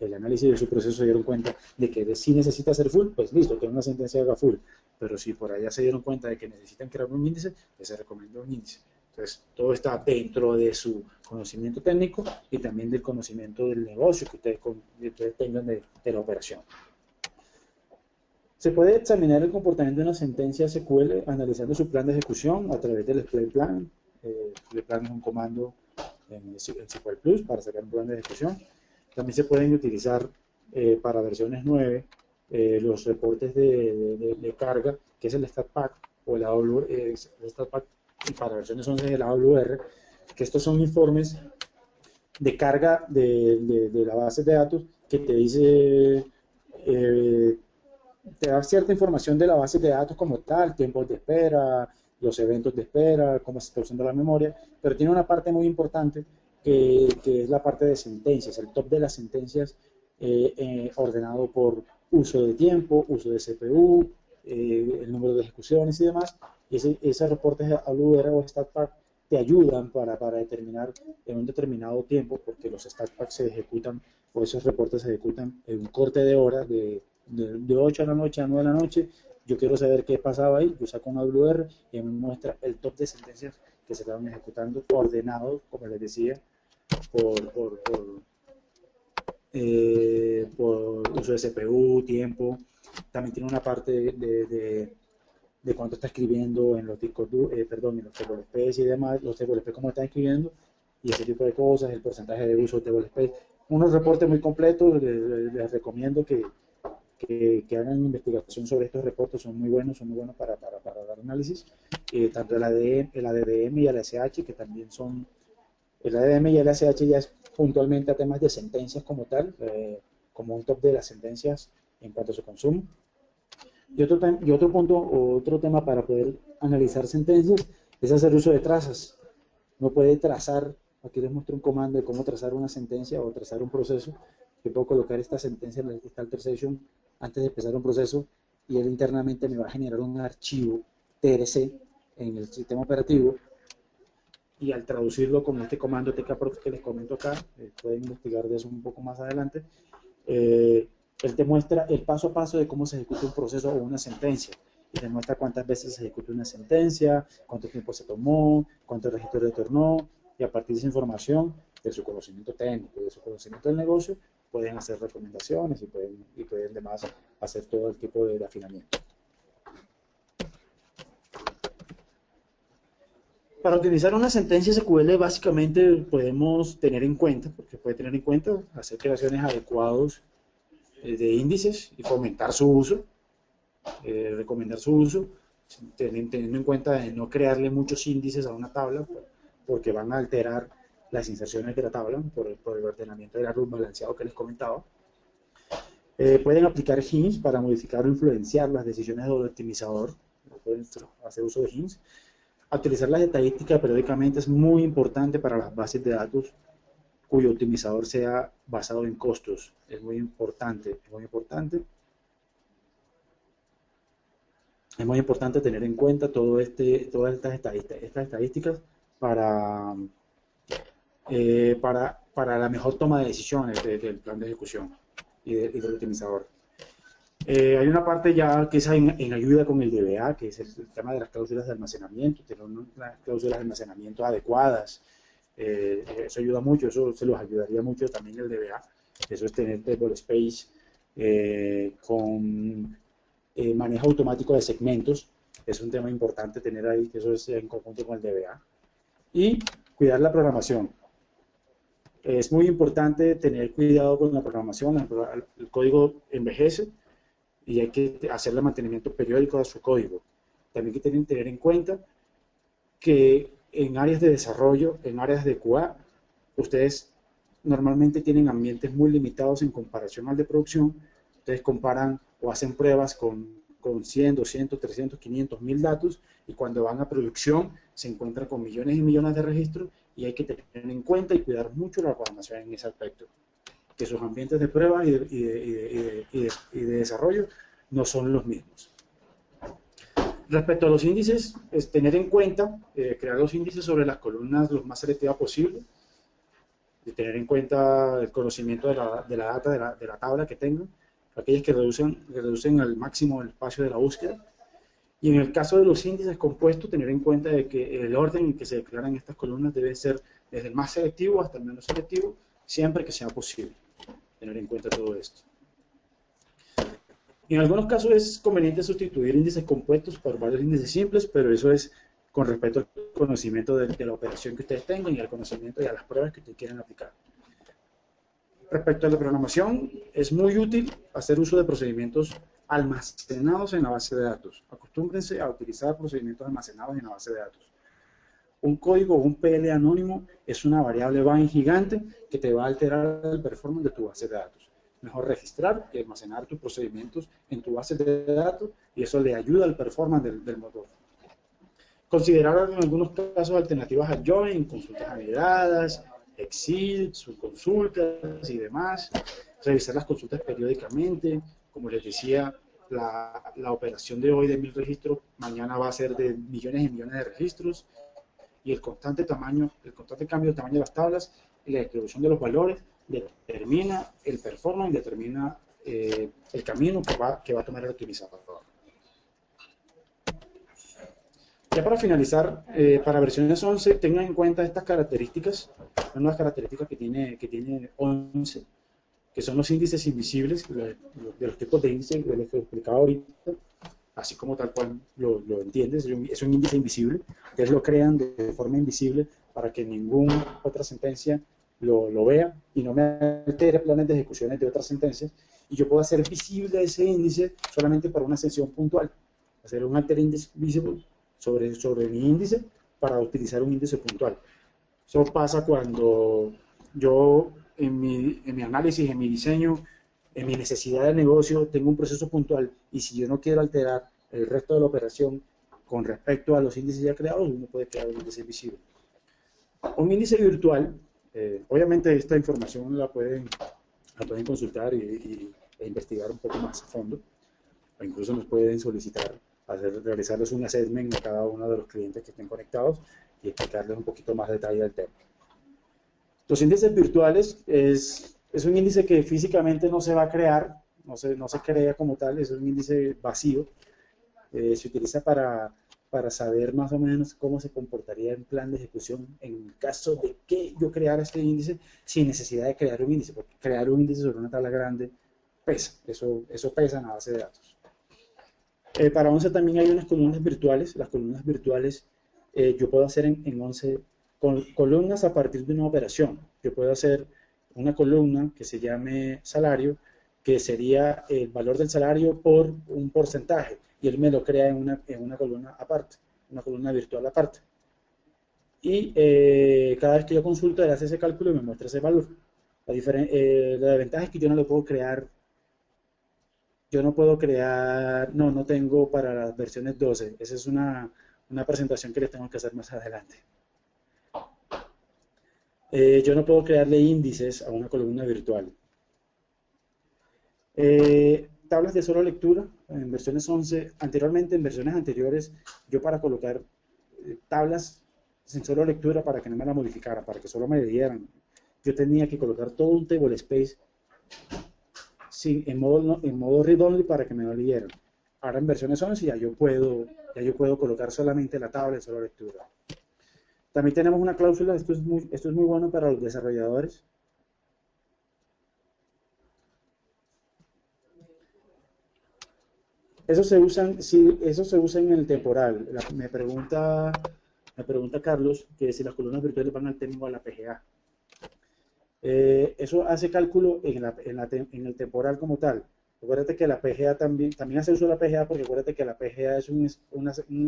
el análisis de su proceso se dieron cuenta de que sí necesita hacer full, pues listo, que una sentencia haga full. Pero si por allá se dieron cuenta de que necesitan crear un índice, pues se recomienda un índice. Entonces, todo está dentro de su conocimiento técnico y también del conocimiento del negocio que ustedes tengan de la operación. Se puede examinar el comportamiento de una sentencia SQL analizando su plan de ejecución a través del display plan. El display plan es un comando en SQL Plus para sacar un plan de ejecución. También se pueden utilizar para versiones 9 los reportes de carga, que es el StatPack o el StatPack, y para versiones 11 el AWR, que estos son informes de carga de la base de datos que te dice, te da cierta información de la base de datos como tal, tiempos de espera, los eventos de espera, cómo se está usando la memoria, pero tiene una parte muy importante que es la parte de sentencias, el top de las sentencias ordenado por uso de tiempo, uso de CPU, el número de ejecuciones y demás. Y esos reportes de AWR o StatPack te ayudan para determinar en un determinado tiempo, porque los StatPacks se ejecutan, o esos reportes se ejecutan en un corte de horas de 8 de la noche a 9 de la noche. Yo quiero saber qué pasaba ahí, yo saco un AWR y me muestra el top de sentencias que se estaban ejecutando, ordenados, como les decía, por uso de CPU, tiempo. También tiene una parte de cuánto está escribiendo en los discos en los TWSP y demás, los TWSP cómo están escribiendo y ese tipo de cosas, el porcentaje de uso de TWSP. Unos reportes muy completos, les recomiendo que hagan investigación sobre estos reportes, son muy buenos para dar análisis. Tanto el ADDM y el SH, que también son, el ADDM y el SH ya es puntualmente a temas de sentencias como tal, como un top de las sentencias en cuanto a su consumo. Y otro tema para poder analizar sentencias es hacer uso de trazas. Uno puede trazar, aquí les muestro un comando de cómo trazar una sentencia o trazar un proceso. Yo puedo colocar esta sentencia en esta alter session antes de empezar un proceso y él internamente me va a generar un archivo TRC en el sistema operativo, y al traducirlo con este comando tkproc que les comento acá, pueden investigar de eso un poco más adelante, él te muestra el paso a paso de cómo se ejecuta un proceso o una sentencia. y te muestra cuántas veces se ejecutó una sentencia, cuánto tiempo se tomó, cuántos registros retornó, y a partir de esa información, de su conocimiento técnico, de su conocimiento del negocio, pueden hacer recomendaciones y pueden además hacer todo el tipo de afinamiento. Para utilizar una sentencia SQL básicamente podemos tener en cuenta, porque puede tener en cuenta hacer creaciones adecuadas de índices y fomentar su uso, recomendar su uso, teniendo en cuenta de no crearle muchos índices a una tabla, porque van a alterar las inserciones de la tabla por el ordenamiento del árbol balanceado que les comentaba. Pueden aplicar hints para modificar o influenciar las decisiones del optimizador, pueden hacer uso de hints. Utilizar las estadísticas periódicamente es muy importante para las bases de datos cuyo optimizador sea basado en costos. Es muy importante, es muy importante. Es muy importante tener en cuenta todas estas estadísticas para la mejor toma de decisiones del plan de ejecución y del optimizador. Hay una parte ya que es en ayuda con el DBA, que es el tema de las cláusulas de almacenamiento, tener unas cláusulas de almacenamiento adecuadas. Eso ayuda mucho, eso se los ayudaría mucho también el DBA. Eso es tener table space con manejo automático de segmentos. Es un tema importante tener ahí, que eso es en conjunto con el DBA. Y cuidar la programación. Es muy importante tener cuidado con la programación. El código envejece y hay que hacerle mantenimiento periódico a su código. También hay que tener en cuenta que en áreas de desarrollo, en áreas de QA, ustedes normalmente tienen ambientes muy limitados en comparación al de producción. Ustedes comparan o hacen pruebas con 100, 200, 300, 500, 1000 datos, y cuando van a producción se encuentran con millones y millones de registros, y hay que tener en cuenta y cuidar mucho la programación en ese aspecto. Que sus ambientes de prueba y de desarrollo no son los mismos. Respecto a los índices, es tener en cuenta, crear los índices sobre las columnas lo más selectiva posible, y tener en cuenta el conocimiento de la data de la tabla que tengan, aquellas que reducen al máximo el espacio de la búsqueda. Y en el caso de los índices compuestos, tener en cuenta de que el orden en que se declaran estas columnas debe ser desde el más selectivo hasta el menos selectivo, siempre que sea posible. Tener en cuenta todo esto. En algunos casos es conveniente sustituir índices compuestos por varios índices simples, pero eso es con respecto al conocimiento de la operación que ustedes tengan y al conocimiento y a las pruebas que ustedes quieran aplicar. Respecto a la programación, es muy útil hacer uso de procedimientos almacenados en la base de datos. Acostúmbrense a utilizar procedimientos almacenados en la base de datos. Un código o un PL anónimo es una variable Bang gigante que te va a alterar el performance de tu base de datos. Mejor registrar y almacenar tus procedimientos en tu base de datos, y eso le ayuda al performance del motor. Considerar en algunos casos alternativas al join, consultas anidadas, exit, subconsultas y demás. Revisar las consultas periódicamente. Como les decía, la operación de hoy de 1000 registros, mañana va a ser de millones y millones de registros, y el constante cambio de tamaño de las tablas y la distribución de los valores determina el performance, determina el camino que va a tomar el optimizador. Ya para finalizar, para versiones 11, tengan en cuenta estas características, las nuevas características que tiene 11, que son los índices invisibles, de los tipos de índices de los que he explicado ahorita, así como tal cual lo entiendes. Es un índice invisible. Ustedes lo crean de forma invisible para que ninguna otra sentencia lo vea y no me altere planes de ejecuciones de otras sentencias, y yo puedo hacer visible ese índice solamente para una sesión puntual, hacer un alter index visible sobre mi índice para utilizar un índice puntual. Eso pasa cuando yo en mi análisis, en mi diseño, en mi necesidad de negocio, tengo un proceso puntual, y si yo no quiero alterar el resto de la operación con respecto a los índices ya creados, uno puede crear un índice visible. Un índice virtual, obviamente esta información la pueden consultar e investigar un poco más a fondo, o incluso nos pueden solicitar realizarles un assessment a cada uno de los clientes que estén conectados y explicarles un poquito más detalle del tema. Los índices virtuales es un índice que físicamente no se va a crear, no se crea como tal, es un índice vacío. Se utiliza para saber más o menos cómo se comportaría en plan de ejecución en caso de que yo creara este índice sin necesidad de crear un índice, porque crear un índice sobre una tabla grande pesa, eso pesa en la base de datos. Para 11 también hay unas columnas virtuales. Las columnas virtuales yo puedo hacer en 11 columnas a partir de una operación. Yo puedo hacer una columna que se llame salario, que sería el valor del salario por un porcentaje, y él me lo crea en una columna aparte, una columna virtual aparte. Y cada vez que yo consulto, él hace ese cálculo y me muestra ese valor. La ventaja es que yo no lo puedo crear. No tengo para las versiones 12. Esa es una presentación que les tengo que hacer más adelante. Yo no puedo crearle índices a una columna virtual. Tablas de solo lectura en versiones 11. Anteriormente, en versiones anteriores, yo para colocar tablas en solo lectura para que no me la modificara, para que solo me dieran, yo tenía que colocar todo un table space en modo read-only para que me lo leyeran. Ahora en versiones 11 ya yo puedo colocar solamente la tabla de solo lectura. También tenemos una cláusula, esto es muy bueno para los desarrolladores. Eso se usa en el temporal. Me pregunta Carlos que si las columnas virtuales van al término o a la PGA. Eso hace cálculo en el temporal como tal. Acuérdate que la PGA también hace uso de la PGA, porque acuérdate que la PGA es un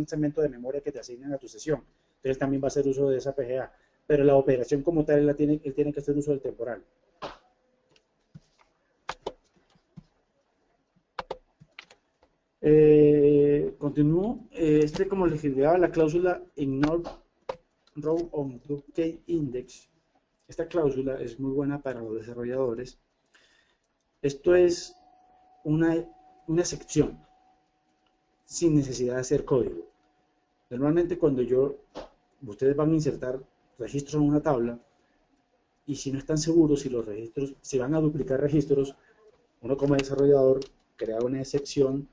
segmento de memoria que te asignan a tu sesión. Entonces también va a hacer uso de esa PGA. Pero la operación como tal, él tiene que hacer uso del temporal. Continúo. Como les indicaba, la cláusula ignore row on duplicate index. Esta cláusula es muy buena para los desarrolladores. Esto es una excepción sin necesidad de hacer código. Normalmente cuando ustedes van a insertar registros en una tabla, y si no están seguros si van a duplicar registros, uno como desarrollador crea una excepción,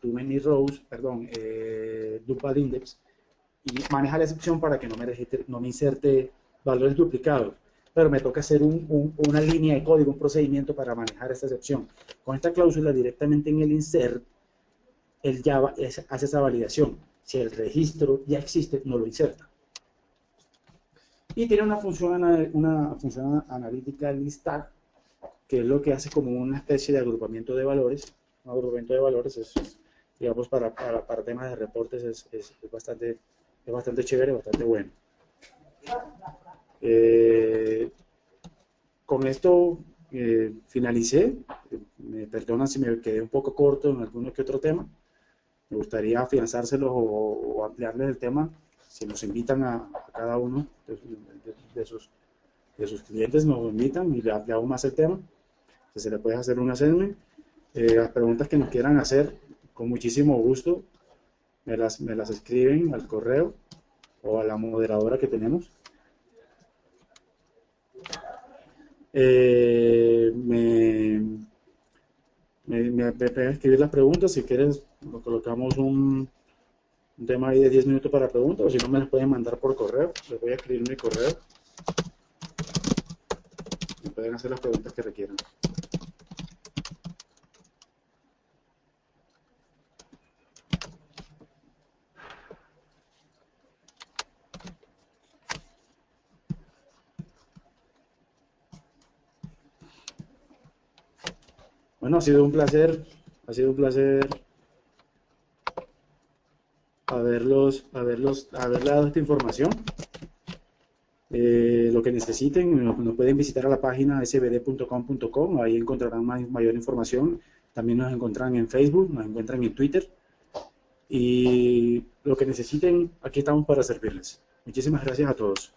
too many rows, duplicate index, y maneja la excepción para que no me inserte valores duplicados. Pero me toca hacer una línea de código, un procedimiento para manejar esta excepción. Con esta cláusula directamente en el insert, el Java hace esa validación. Si el registro ya existe, no lo inserta. Y tiene una función analítica list-tag, que es lo que hace como una especie de agrupamiento de valores. Un agrupamiento de valores es, digamos, para temas de reportes es bastante chévere, bastante bueno. Con esto finalicé. Me perdonan si me quedé un poco corto en alguno que otro tema. Me gustaría afianzárselo o ampliarles el tema. Si nos invitan a cada uno de sus clientes, nos invitan y le ampliamos más el tema. Si se le puede hacer un assessment. Las preguntas que nos quieran hacer, con muchísimo gusto, me las escriben al correo o a la moderadora que tenemos. Me pueden escribir las preguntas. Si quieres, colocamos un tema ahí de 10 minutos para preguntas, o si no, me las pueden mandar por correo. Les voy a escribir mi correo. Me pueden hacer las preguntas que requieran. Bueno, ha sido un placer haberles dado esta información. Lo que necesiten, nos pueden visitar a la página sbd.com.com, ahí encontrarán mayor información. También nos encuentran en Facebook, nos encuentran en Twitter, y lo que necesiten, aquí estamos para servirles. Muchísimas gracias a todos.